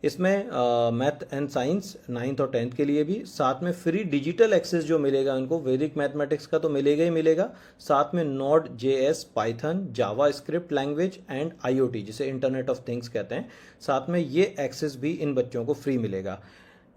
इसमें मैथ एंड साइंस 9th और 10th के लिए भी साथ में फ्री डिजिटल एक्सेस जो मिलेगा इनको, वैदिक मैथमेटिक्स का तो मिलेगा ही मिलेगा, साथ में Node.js, Python, Java script language and IoT जिसे इंटरनेट ऑफ थिंग्स कहते हैं, साथ में ये एक्सेस भी इन बच्चों को फ्री मिलेगा।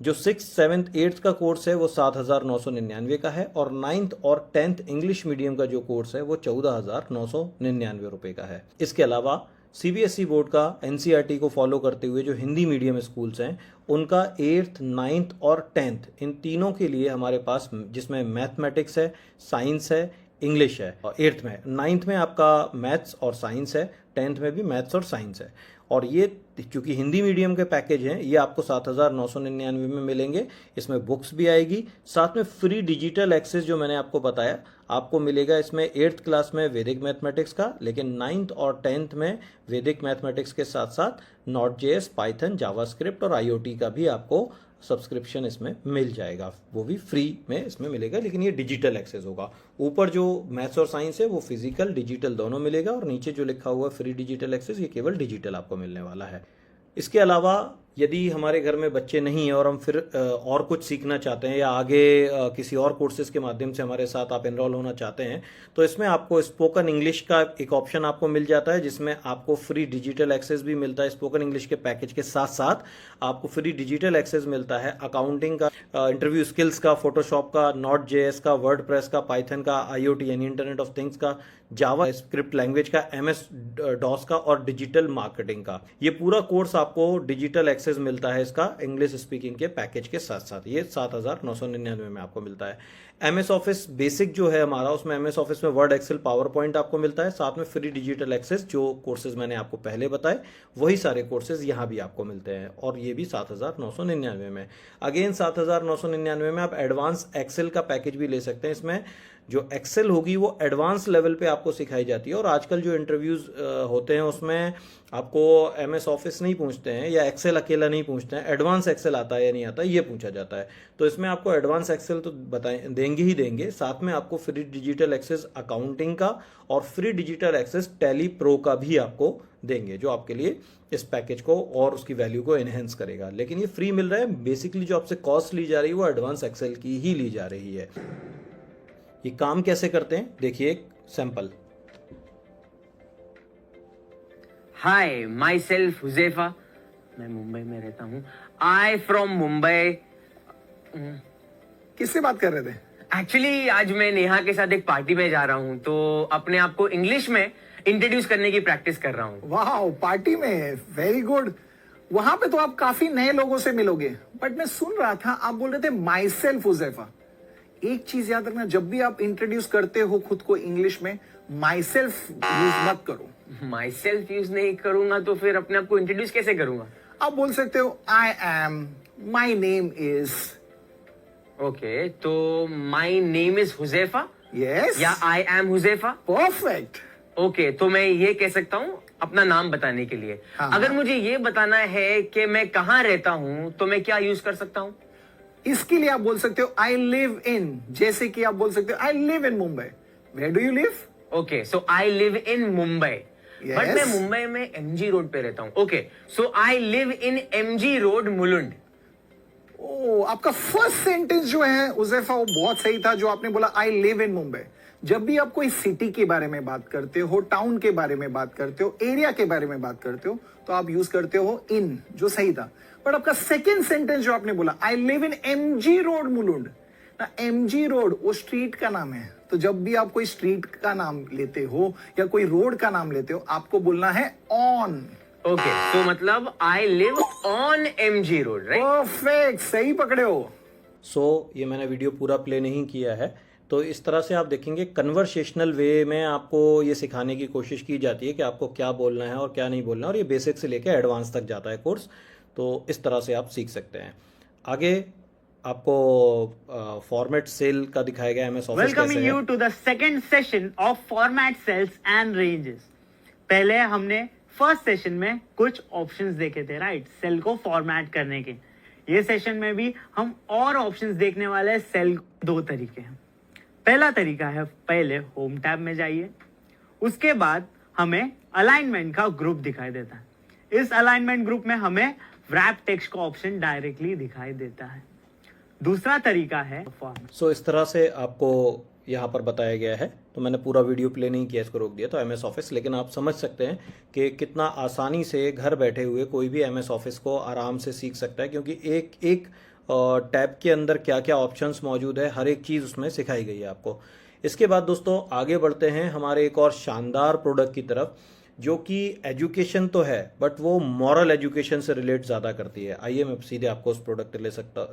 जो 6th 7th 8th का कोर्स है वो 7,999 का है और 9th और 10th इंग्लिश मीडियम का जो कोर्स है वो 14,999 रुपए का है। इसके अलावा CBSE बोर्ड का NCERT को फॉलो करते हुए जो हिंदी मीडियम स्कूल्स हैं उनका 8th 9th और 10th इन तीनों के लिए हमारे पास, जिसमें मैथमेटिक्स है, साइंस है, इंग्लिश है, और 8th में 9th में आपका मैथ्स और साइंस है, 10th में भी मैथ्स और साइंस है। और ये चूंकि हिंदी मीडियम के पैकेज हैं, ये आपको 7,999 में मिलेंगे। इसमें बुक्स भी आएगी, साथ में फ्री डिजिटल एक्सेस जो मैंने आपको बताया आपको मिलेगा। इसमें 8th क्लास में वैदिक मैथमेटिक्स का, लेकिन 9th और 10th में वैदिक मैथमेटिक्स के साथ साथ Node.js, पाइथन, जावास्क्रिप्ट और IoT का भी आपको सब्सक्रिप्शन इसमें मिल जाएगा, वो भी फ्री में इसमें मिलेगा, लेकिन ये डिजिटल एक्सेस होगा। ऊपर जो मैथ्स और साइंस है वो फिजिकल डिजिटल दोनों मिलेगा, और नीचे जो लिखा हुआ फ्री डिजिटल एक्सेस ये केवल डिजिटल आपको मिलने वाला है। इसके अलावा यदि हमारे घर में बच्चे नहीं हैं और हम फिर और कुछ सीखना चाहते हैं या आगे किसी और कोर्सेज के माध्यम से हमारे साथ आप एनरोल होना चाहते हैं, तो इसमें आपको स्पोकन इंग्लिश का एक ऑप्शन आपको मिल जाता है, जिसमें आपको फ्री डिजिटल एक्सेस भी मिलता है। स्पोकन इंग्लिश के पैकेज के साथ साथ आपको फ्री डिजिटल एक्सेस मिलता है अकाउंटिंग का, इंटरव्यू स्किल्स का, फोटोशॉप का, Node.js का, वर्डप्रेस का, पाइथन का, IoT यानी इंटरनेट ऑफ थिंग्स का, जावा स्क्रिप्ट लैंग्वेज का, MS DOS का और डिजिटल मार्केटिंग का। ये पूरा कोर्स आपको डिजिटल एक्सेस मिलता है इसका इंग्लिश स्पीकिंग के पैकेज के साथ साथ। ये 7,999 में आपको मिलता है। MS ऑफिस बेसिक जो है हमारा, उसमें MS ऑफिस में वर्ड, एक्सेल, पावर पॉइंट आपको मिलता है, साथ में फ्री डिजिटल एक्सेस जो कोर्सेज मैंने आपको पहले बताए वही सारे कोर्सेज यहाँ भी आपको मिलते हैं, और ये भी 7,999 में। अगेन 7,999 में आप एडवांस एक्सेल का पैकेज भी ले सकते हैं। इसमें जो एक्सेल होगी वो एडवांस लेवल पे आपको सिखाई जाती है, और आजकल जो इंटरव्यूज होते हैं उसमें आपको MS ऑफिस नहीं पूछते हैं या एक्सेल अकेला नहीं पूछते हैं, एडवांस एक्सेल आता है या नहीं आता ये पूछा जाता है। तो इसमें आपको एडवांस एक्सेल तो बताएं देंगे ही देंगे, साथ में आपको फ्री डिजिटल एक्सेस अकाउंटिंग का और free digital access Tally Pro का भी आपको देंगे, जो आपके लिए इस पैकेज को और उसकी वैल्यू को एनहेंस करेगा। लेकिन ये फ्री मिल रहा है, बेसिकली जो आपसे कॉस्ट ली जा रही है वो एडवांस एक्सेल की ही ली जा रही है। ये काम कैसे करते हैं देखिए एक sample. Hi, my self Huzaifa, मैं मुंबई में रहता हूँ। आई फ्रॉम मुंबई। किससे बात कर रहे थे? एक्चुअली आज मैं नेहा के साथ एक पार्टी में जा रहा हूँ, तो अपने आप को इंग्लिश में इंट्रोड्यूस करने की प्रैक्टिस कर रहा हूँ। वाह, पार्टी में, वेरी गुड। वहां पे तो आप काफी नए लोगों से मिलोगे, बट मैं सुन रहा था आप बोल रहे थे माई सेल्फ हुजैफा। एक चीज याद रखना, जब भी आप इंट्रोड्यूस करते हो खुद को इंग्लिश में, माई सेल्फ यूज मत करो। माई सेल्फ यूज नहीं करूंगा तो फिर अपने आप को इंट्रोड्यूस कैसे करूंगा? आप बोल सकते हो I am, my name is. Okay, तो my name is Huzaifa yes, या I am Huzaifa. Perfect. Okay, तो मैं ये कह सकता हूँ अपना नाम बताने के लिए। हाँ, अगर मुझे ये बताना है कि मैं कहाँ रहता हूँ तो मैं क्या यूज कर सकता हूँ? इसके लिए आप बोल सकते हो आई लिव इन, जैसे कि आप बोल सकते हो I live in Mumbai. Where do you live? Okay, so I live in Mumbai, but मैं मुंबई में MG रोड पे रहता हूँ। Okay, so I live in MG road Mulund. Oh, आपका फर्स्ट सेंटेंस जो है हुजैफा वो बहुत सही था, जो आपने बोला आई लिव इन मुंबई। जब भी आप कोई सिटी के बारे में बात करते हो, टाउन के बारे में बात करते हो, एरिया के बारे में बात करते हो, तो आप यूज करते हो इन, जो सही था। बट आपका सेकेंड सेंटेंस जो आपने बोला आई live in MG road Mulund, ना MG रोड वो स्ट्रीट का नाम है। तो जब भी आप कोई स्ट्रीट का नाम लेते हो या कोई रोड का नाम लेते हो, आपको बोलना है ऑन। Okay, so मतलब I live on MG Road, right? Perfect, सही पकड़े हो। ये मैंने वीडियो पूरा प्ले नहीं किया है, तो इस तरह से आप देखेंगे कन्वर्सेशनल वे में आपको ये सिखाने की कोशिश की जाती है कि आपको क्या बोलना है और क्या नहीं बोलना है, और ये बेसिक से लेकर एडवांस तक जाता है कोर्स। तो इस तरह से आप सीख सकते हैं। आगे आपको फॉर्मेट सेल का दिखाया गया MS ऑफिस कैसे Welcoming है। you to the second session of format cells and ranges. पहले हमने फर्स्ट सेशन में कुछ ऑप्शंस देखे थे, राइट, सेल को फॉर्मेट करने के। ये सेशन में भी हम और ऑप्शंस देखने वाले हैं। सेल दो तरीके हैं। पहला तरीका है, पहले होम टैब में जाइए, उसके बाद हमें अलाइनमेंट का ग्रुप दिखाई देता है। इस अलाइनमेंट ग्रुप में हमें रैप टेक्स्ट का ऑप्शन डायरेक्टली दिखाई देता है। दूसरा तरीका है फॉर्मेट। इस तरह से आपको यहाँ पर बताया गया है। तो मैंने पूरा वीडियो प्ले नहीं किया, इसको रोक दिया। तो MS ऑफिस, लेकिन आप समझ सकते हैं कि कितना आसानी से घर बैठे हुए कोई भी MS ऑफिस को आराम से सीख सकता है, क्योंकि एक एक टैब के अंदर क्या क्या ऑप्शंस मौजूद है, हर एक चीज़ उसमें सिखाई गई है आपको। इसके बाद दोस्तों आगे बढ़ते हैं हमारे एक और शानदार प्रोडक्ट की तरफ, जो कि एजुकेशन तो है बट वो मॉरल एजुकेशन से रिलेट ज़्यादा करती है। आइए मैं सीधे आपको उस प्रोडक्ट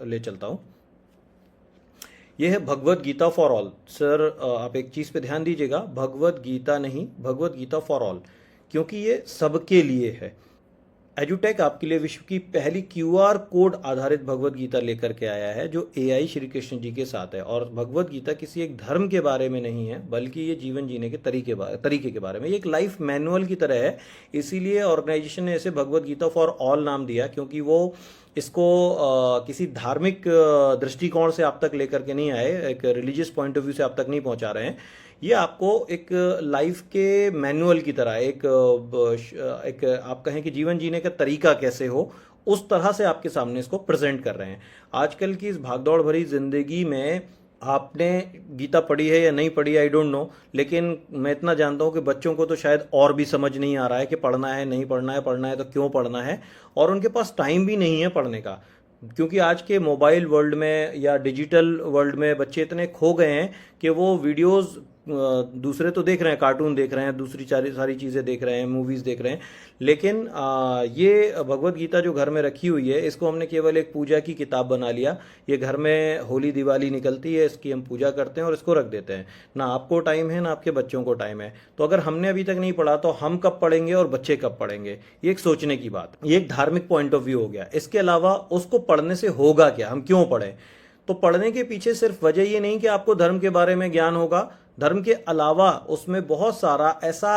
ले चलता हूँ। यह है Bhagavad Gita for all. Sir आप एक चीज़ पे ध्यान दीजिएगा, भगवत गीता नहीं, भगवत गीता फॉर ऑल, क्योंकि ये सबके लिए है। एजुटेक आपके लिए विश्व की पहली QR कोड आधारित भगवत गीता लेकर के आया है, जो AI श्री कृष्ण जी के साथ है। और भगवत गीता किसी एक धर्म के बारे में नहीं है, बल्कि ये जीवन जीने के तरीके के बारे में। ये एक लाइफ मैनुअल की तरह है। इसीलिए ऑर्गेनाइजेशन ने इसे भगवत गीता फॉर ऑल नाम दिया, क्योंकि वो इसको किसी धार्मिक दृष्टिकोण से आप तक लेकर के नहीं आए, एक रिलीजियस पॉइंट ऑफ व्यू से आप तक नहीं पहुंचा रहे हैं। ये आपको एक लाइफ के मैनुअल की तरह, एक आप कहें कि जीवन जीने का तरीका कैसे हो, उस तरह से आपके सामने इसको प्रेजेंट कर रहे हैं। आजकल की इस भागदौड़ भरी जिंदगी में आपने गीता पढ़ी है या नहीं पढ़ी, आई डोंट नो, लेकिन मैं इतना जानता हूं कि बच्चों को तो शायद और भी समझ नहीं आ रहा है कि पढ़ना है नहीं पढ़ना है, पढ़ना है तो क्यों पढ़ना है, और उनके पास टाइम भी नहीं है पढ़ने का। क्योंकि आज के मोबाइल वर्ल्ड में या डिजिटल वर्ल्ड में बच्चे इतने खो गए हैं कि वो वीडियोस दूसरे तो देख रहे हैं, कार्टून देख रहे हैं, दूसरी सारी चीज़ें देख रहे हैं, मूवीज़ देख रहे हैं, लेकिन ये भगवत गीता जो घर में रखी हुई है, इसको हमने केवल एक पूजा की किताब बना लिया। ये घर में होली दिवाली निकलती है, इसकी हम पूजा करते हैं और इसको रख देते हैं। ना आपको टाइम है ना आपके बच्चों को टाइम है। तो अगर हमने अभी तक नहीं पढ़ा तो हम कब पढ़ेंगे और बच्चे कब पढ़ेंगे? ये एक सोचने की बात, ये एक धार्मिक पॉइंट ऑफ व्यू हो गया। इसके अलावा उसको पढ़ने से होगा क्या, हम क्यों पढ़ें? तो पढ़ने के पीछे सिर्फ वजह ये नहीं कि आपको धर्म के बारे में ज्ञान होगा, धर्म के अलावा उसमें बहुत सारा ऐसा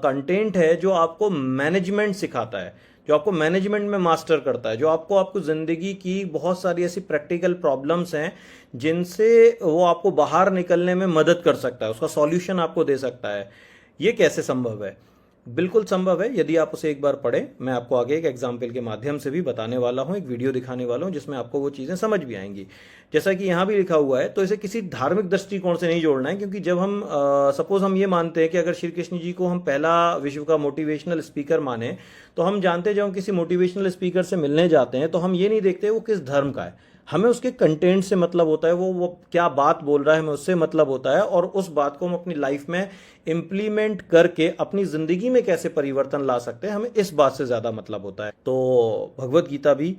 कंटेंट है जो आपको मैनेजमेंट सिखाता है, जो आपको मैनेजमेंट में मास्टर करता है, जो आपको जिंदगी की बहुत सारी ऐसी प्रैक्टिकल प्रॉब्लम्स हैं जिनसे वो आपको बाहर निकलने में मदद कर सकता है, उसका सॉल्यूशन आपको दे सकता है। ये कैसे संभव है? बिल्कुल संभव है यदि आप उसे एक बार पढ़ें। मैं आपको आगे एक एग्जाम्पल के माध्यम से भी बताने वाला हूं, एक वीडियो दिखाने वाला हूं जिसमें आपको वो चीज़ें समझ भी आएंगी। जैसा कि यहाँ भी लिखा हुआ है, तो इसे किसी धार्मिक दृष्टिकोण से नहीं जोड़ना है, क्योंकि जब हम सपोज हम ये मानते हैं कि अगर श्री कृष्ण जी को हम पहला विश्व का मोटिवेशनल स्पीकर माने, तो हम जानते हैं जब हम किसी मोटिवेशनल स्पीकर से मिलने जाते हैं तो हम ये नहीं देखते वो किस धर्म का है, हमें उसके कंटेंट से मतलब होता है, वो क्या बात बोल रहा है हमें उससे मतलब होता है, और उस बात को हम अपनी लाइफ में इम्प्लीमेंट करके अपनी जिंदगी में कैसे परिवर्तन ला सकते हैं, हमें इस बात से ज्यादा मतलब होता है। तो भगवत गीता भी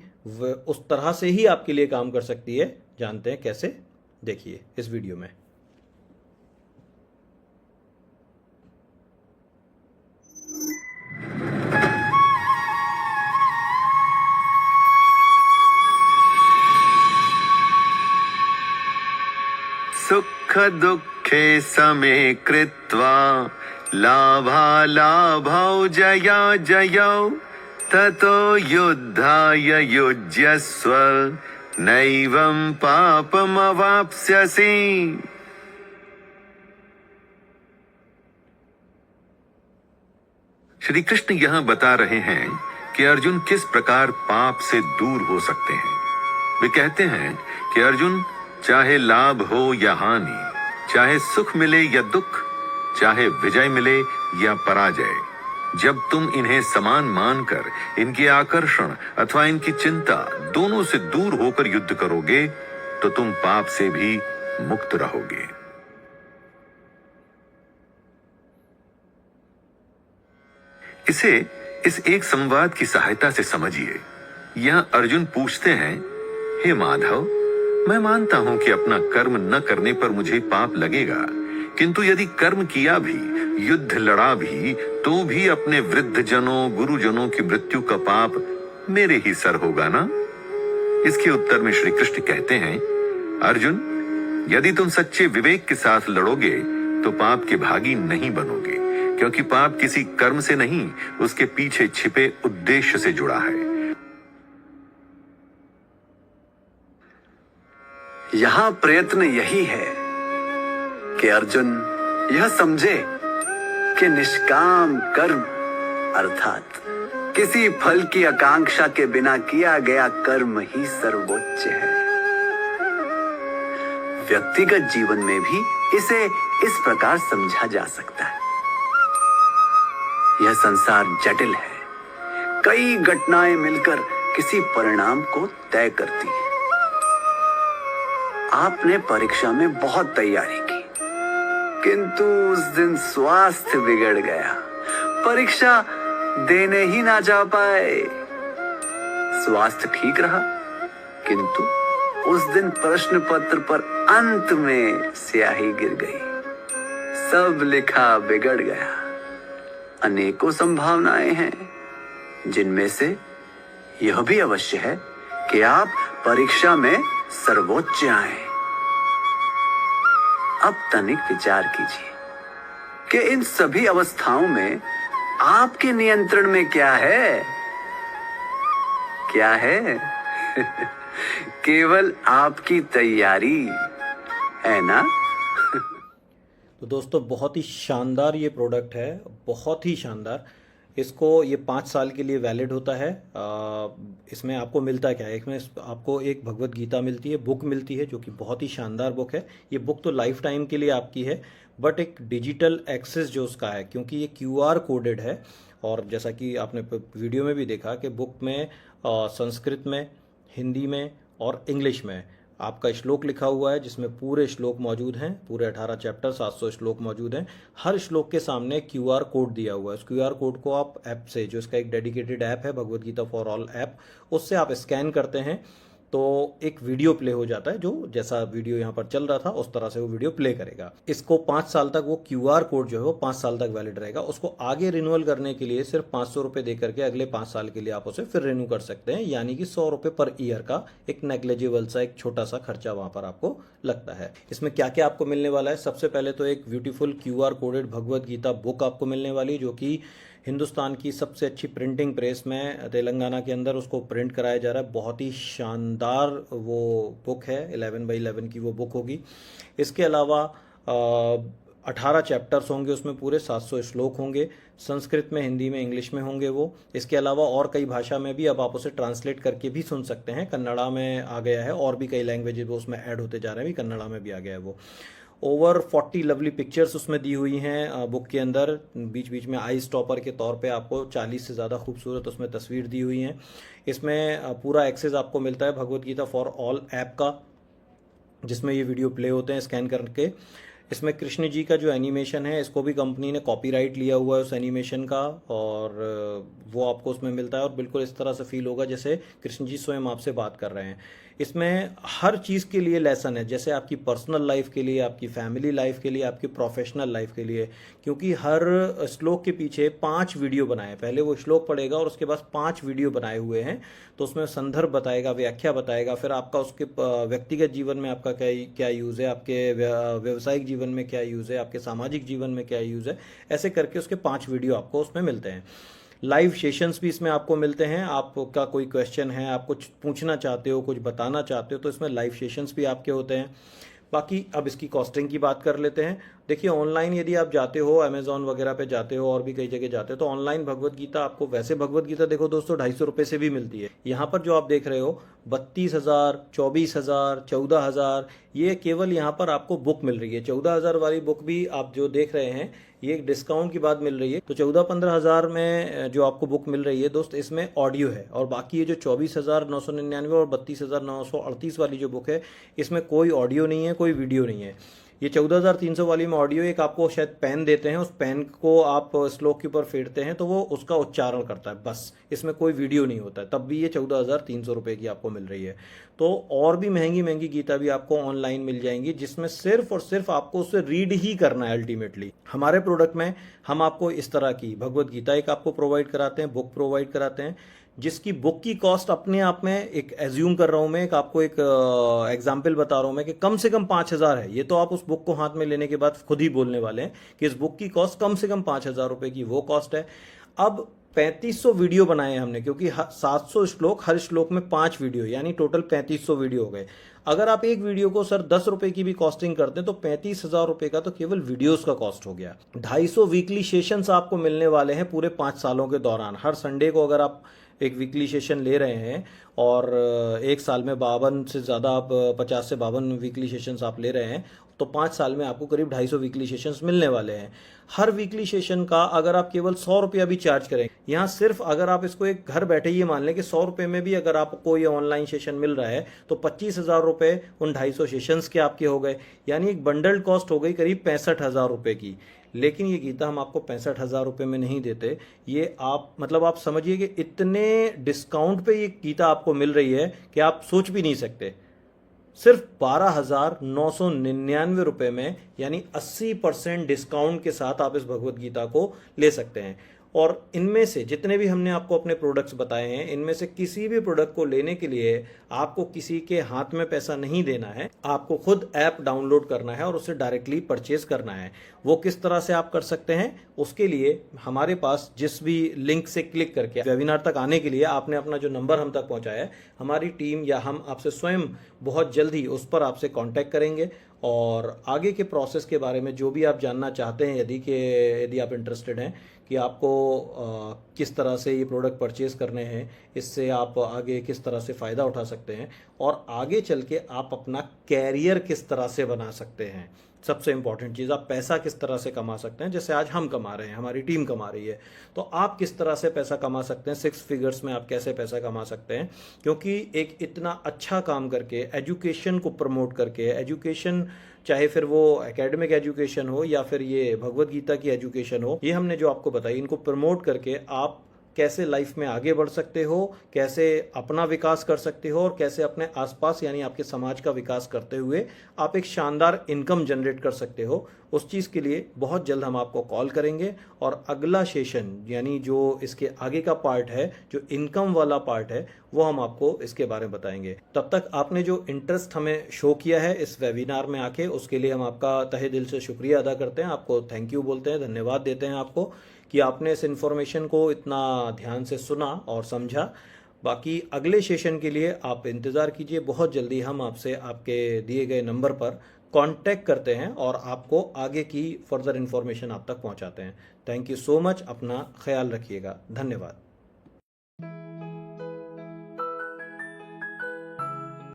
उस तरह से ही आपके लिए काम कर सकती है। जानते हैं कैसे, देखिए इस वीडियो में। सुख दुःखे समे कृत्वा लाभालाभौ जया जयौ ततो युद्धाय युज्यस्व नैवं पापमवाप्स्यसि। श्री कृष्ण यहां बता रहे हैं कि अर्जुन किस प्रकार पाप से दूर हो सकते हैं। वे कहते हैं कि अर्जुन, चाहे लाभ हो या हानि, चाहे सुख मिले या दुख, चाहे विजय मिले या पराजय, जब तुम इन्हें समान मानकर इनके आकर्षण अथवा इनकी चिंता दोनों से दूर होकर युद्ध करोगे, तो तुम पाप से भी मुक्त रहोगे। इसे इस एक संवाद की सहायता से समझिए। यहां अर्जुन पूछते हैं, हे माधव, मैं मानता हूं कि अपना कर्म न करने पर मुझे पाप लगेगा, किंतु यदि कर्म किया भी, युद्ध लड़ा भी, तो भी अपने वृद्ध जनों, गुरुजनों की मृत्यु का पाप मेरे ही सर होगा ना? इसके उत्तर में श्री कृष्ण कहते हैं, अर्जुन, यदि तुम सच्चे विवेक के साथ लड़ोगे तो पाप के भागी नहीं बनोगे, क्योंकि पाप किसी कर्म से नहीं, उसके पीछे छिपे उद्देश्य से जुड़ा है। यहां प्रयत्न यही है कि अर्जुन यह समझे कि निष्काम कर्म अर्थात किसी फल की आकांक्षा के बिना किया गया कर्म ही सर्वोच्च है। व्यक्तिगत जीवन में भी इसे इस प्रकार समझा जा सकता है। यह संसार जटिल है। कई घटनाएं मिलकर किसी परिणाम को तय करती हैं। आपने परीक्षा में बहुत तैयारी की, किंतु उस दिन स्वास्थ्य बिगड़ गया, परीक्षा देने ही ना जा पाए। स्वास्थ्य ठीक रहा, किंतु उस दिन प्रश्न पत्र पर अंत में स्याही गिर गई, सब लिखा बिगड़ गया। अनेकों संभावनाएं हैं, जिनमें से यह भी अवश्य है कि आप परीक्षा में सर्वोच्च आए। अब तनिक विचार कीजिए कि इन सभी अवस्थाओं में आपके नियंत्रण में क्या है? क्या है? केवल आपकी तैयारी है ना? तो दोस्तों, बहुत ही शानदार ये प्रोडक्ट है, बहुत ही शानदार। इसको ये 5 साल के लिए वैलिड होता है। इसमें आपको मिलता क्या है? इसमें आपको एक भगवत गीता मिलती है, बुक मिलती है, जो कि बहुत ही शानदार बुक है। ये बुक तो लाइफ टाइम के लिए आपकी है, बट एक डिजिटल एक्सेस जो उसका है, क्योंकि ये QR कोडेड है। और जैसा कि आपने वीडियो में भी देखा कि बुक में संस्कृत में, हिंदी में और इंग्लिश में आपका श्लोक लिखा हुआ है, जिसमें पूरे श्लोक मौजूद हैं। पूरे 18 चैप्टर 700 श्लोक मौजूद हैं। हर श्लोक के सामने QR कोड दिया हुआ है। उस QR कोड को आप ऐप से, जो इसका एक डेडिकेटेड ऐप है, Bhagavad Gita for all app, उससे आप स्कैन करते हैं तो एक वीडियो प्ले हो जाता है, जो जैसा वीडियो यहाँ पर चल रहा था उस तरह से वो वीडियो प्ले करेगा। इसको 5 साल तक वो QR कोड जो है वो 5 साल तक वैलिड रहेगा। उसको आगे रिन्यूअल करने के लिए सिर्फ 500 रुपये दे करके अगले 5 साल के लिए आप उसे फिर रिन्यू कर सकते हैं, यानी कि 100 रुपये पर ईयर का एक नेग्लिजिबल सा, एक छोटा सा खर्चा वहां पर आपको लगता है। इसमें क्या क्या आपको मिलने वाला है? सबसे पहले तो एक beautiful QR coded Bhagavad Gita book आपको मिलने वाली है, जो कि हिंदुस्तान की सबसे अच्छी प्रिंटिंग प्रेस में तेलंगाना के अंदर उसको प्रिंट कराया जा रहा है। बहुत ही शानदार वो बुक है, 11x11 की वो बुक होगी। इसके अलावा 18 चैप्टर्स होंगे उसमें, पूरे 700 श्लोक होंगे। संस्कृत में, हिंदी में, इंग्लिश में होंगे वो। इसके अलावा और कई भाषा में भी अब आप उसे ट्रांसलेट करके भी सुन सकते हैं। कन्नड़ा में आ गया है, और भी कई लैंग्वेजेस वो उसमें ऐड होते जा रहे हैं, भी कन्नड़ा में भी आ गया है वो। ओवर 40 लवली पिक्चर्स उसमें दी हुई हैं बुक के अंदर। बीच बीच में आई स्टॉपर के तौर पे आपको 40 से ज़्यादा खूबसूरत उसमें तस्वीर दी हुई हैं। इसमें पूरा एक्सेस आपको मिलता है Bhagavad Gita for all app का, जिसमें ये वीडियो प्ले होते हैं स्कैन करके। इसमें कृष्ण जी का जो एनिमेशन है, इसको भी कंपनी ने कॉपीराइट लिया हुआ है उस एनिमेशन का, और वो आपको उसमें मिलता है। और बिल्कुल इस तरह से फील होगा जैसे कृष्ण जी स्वयं आपसे बात कर रहे हैं। इसमें हर चीज़ के लिए लेसन है, जैसे आपकी पर्सनल लाइफ के लिए, आपकी फैमिली लाइफ के लिए, आपकी प्रोफेशनल लाइफ के लिए। क्योंकि हर श्लोक के पीछे 5 वीडियो बनाए, पहले वो श्लोक पढ़ेगा और उसके बाद 5 वीडियो बनाए हुए हैं। तो उसमें संदर्भ बताएगा, व्याख्या बताएगा, फिर आपका उसके व्यक्तिगत जीवन में आपका क्या यूज़ है, आपके व्यवसायिक जीवन में क्या यूज़ है, आपके सामाजिक जीवन में क्या यूज़ है, ऐसे करके उसके 5 वीडियो आपको उसमें मिलते हैं। लाइव सेशंस भी इसमें आपको मिलते हैं। आपका कोई क्वेश्चन है, आप कुछ पूछना चाहते हो, कुछ बताना चाहते हो, तो इसमें लाइव सेशंस भी आपके होते हैं। बाकी अब इसकी कॉस्टिंग की बात कर लेते हैं। देखिए ऑनलाइन यदि आप जाते हो, अमेजॉन वगैरह पे जाते हो और भी कई जगह जाते हो, तो ऑनलाइन भगवत गीता आपको, वैसे भगवत गीता देखो दोस्तों 250 रुपये से भी मिलती है। यहाँ पर जो आप देख रहे हो 32,000, 24,000, 14,000, ये केवल यहाँ पर आपको बुक मिल रही है। 14,000 वाली बुक भी आप जो देख रहे हैं ये एक डिस्काउंट की बात मिल रही है। तो 14-15,000 में जो आपको बुक मिल रही है दोस्त, इसमें ऑडियो है, और बाकी ये जो 24,999 और 32,938 वाली जो बुक है, इसमें कोई ऑडियो नहीं है, कोई वीडियो नहीं है। ये 14,300 वाली में ऑडियो, एक आपको शायद पेन देते हैं, उस पेन को आप श्लोक के ऊपर फेरते हैं तो वो उसका उच्चारण करता है, बस। इसमें कोई वीडियो नहीं होता है, तब भी ये 14,300 रुपये की आपको मिल रही है। तो और भी महंगी महंगी गीता भी आपको ऑनलाइन मिल जाएंगी, जिसमें सिर्फ और सिर्फ आपको उसे रीड ही करना है। अल्टीमेटली हमारे प्रोडक्ट में हम आपको इस तरह की भगवत गीता एक आपको प्रोवाइड कराते हैं, बुक प्रोवाइड कराते हैं, जिसकी बुक की कॉस्ट अपने आप में, एक एज्यूम कर रहा हूं मैं, एक आपको एक एग्जाम्पल बता रहा हूं मैं, कि कम से कम 5,000 है। ये तो आप उस बुक को हाथ में लेने के बाद खुद ही बोलने वाले हैं कि इस बुक की कॉस्ट कम से कम 5,000 रुपए की वो कॉस्ट है। अब 3500 वीडियो बनाए हैं हमने, क्योंकि 700 श्लोक, हर श्लोक में 5 वीडियो, यानी टोटल 3500 वीडियो हो गए। अगर आप एक वीडियो को सर 10 रुपए की भी कॉस्टिंग करते हैं तो 35,000 रुपए का तो केवल वीडियोस का कॉस्ट हो गया। 250 वीकली सेशंस आपको मिलने वाले हैं पूरे 5 सालों के दौरान। हर संडे को अगर आप एक वीकली सेशन ले रहे हैं और एक साल में 52 से ज़्यादा, आप 50 से 52 वीकली सेशंस आप ले रहे हैं, तो 5 साल में आपको करीब 250 वीकली सेशंस मिलने वाले हैं। हर वीकली सेशन का अगर आप केवल 100 रुपया भी चार्ज करें, यहाँ सिर्फ अगर आप इसको एक घर बैठे ये मान लें कि 100 रुपये में भी अगर आपको ये ऑनलाइन सेशन मिल रहा है, तो 25,000 रुपये उन 250 सेशंस के आपके हो गए, यानी एक बंडल्ड कॉस्ट हो गई करीब 65,000 रुपये की। लेकिन ये गीता हम आपको 65,000 रुपये में नहीं देते। ये आप मतलब आप समझिए कि इतने डिस्काउंट पे ये गीता आपको मिल रही है कि आप सोच भी नहीं सकते। सिर्फ 12,999 रुपये में, यानी 80% डिस्काउंट के साथ आप इस भगवत गीता को ले सकते हैं। और इनमें से जितने भी हमने आपको अपने प्रोडक्ट्स बताए हैं, इनमें से किसी भी प्रोडक्ट को लेने के लिए आपको किसी के हाथ में पैसा नहीं देना है, आपको खुद ऐप डाउनलोड करना है और उसे डायरेक्टली परचेज करना है। वो किस तरह से आप कर सकते हैं, उसके लिए हमारे पास जिस भी लिंक से क्लिक करके वेबिनार तक आने के लिए आपने अपना जो नंबर हम तक पहुंचाया है, हमारी टीम या हम आपसे स्वयं बहुत जल्द ही उस पर आपसे कांटेक्ट करेंगे और आगे के प्रोसेस के बारे में जो भी आप जानना चाहते हैं, यदि आप इंटरेस्टेड हैं कि आपको किस तरह से ये प्रोडक्ट परचेज करने हैं, इससे आप आगे किस तरह से फ़ायदा उठा सकते हैं और आगे चल के आप अपना कैरियर किस तरह से बना सकते हैं। सबसे इंपॉर्टेंट चीज़, आप पैसा किस तरह से कमा सकते हैं, जैसे आज हम कमा रहे हैं, हमारी टीम कमा रही है, तो आप किस तरह से पैसा कमा सकते हैं, 6 फिगर्स में आप कैसे पैसा कमा सकते हैं। क्योंकि एक इतना अच्छा काम करके, एजुकेशन को प्रमोट करके, एजुकेशन चाहे फिर वो एकेडमिक एजुकेशन हो या फिर ये भगवत गीता की एजुकेशन हो, ये हमने जो आपको बताई, इनको प्रमोट करके आप कैसे लाइफ में आगे बढ़ सकते हो, कैसे अपना विकास कर सकते हो और कैसे अपने आसपास यानी आपके समाज का विकास करते हुए आप एक शानदार इनकम जनरेट कर सकते हो, उस चीज़ के लिए बहुत जल्द हम आपको कॉल करेंगे और अगला सेशन यानी जो इसके आगे का पार्ट है, जो इनकम वाला पार्ट है, वो हम आपको इसके बारे में बताएंगे। तब तक आपने जो इंटरेस्ट हमें शो किया है इस वेबिनार में आके, उसके लिए हम आपका तहे दिल से शुक्रिया अदा करते हैं, आपको थैंक यू बोलते हैं, धन्यवाद देते हैं आपको कि आपने इस इन्फॉर्मेशन को इतना ध्यान से सुना और समझा। बाकी अगले सेशन के लिए आप इंतज़ार कीजिए, बहुत जल्दी हम आपसे आपके दिए गए नंबर पर कांटेक्ट करते हैं और आपको आगे की फर्दर इन्फॉर्मेशन आप तक पहुंचाते हैं। थैंक यू सो मच, अपना ख्याल रखिएगा, धन्यवाद।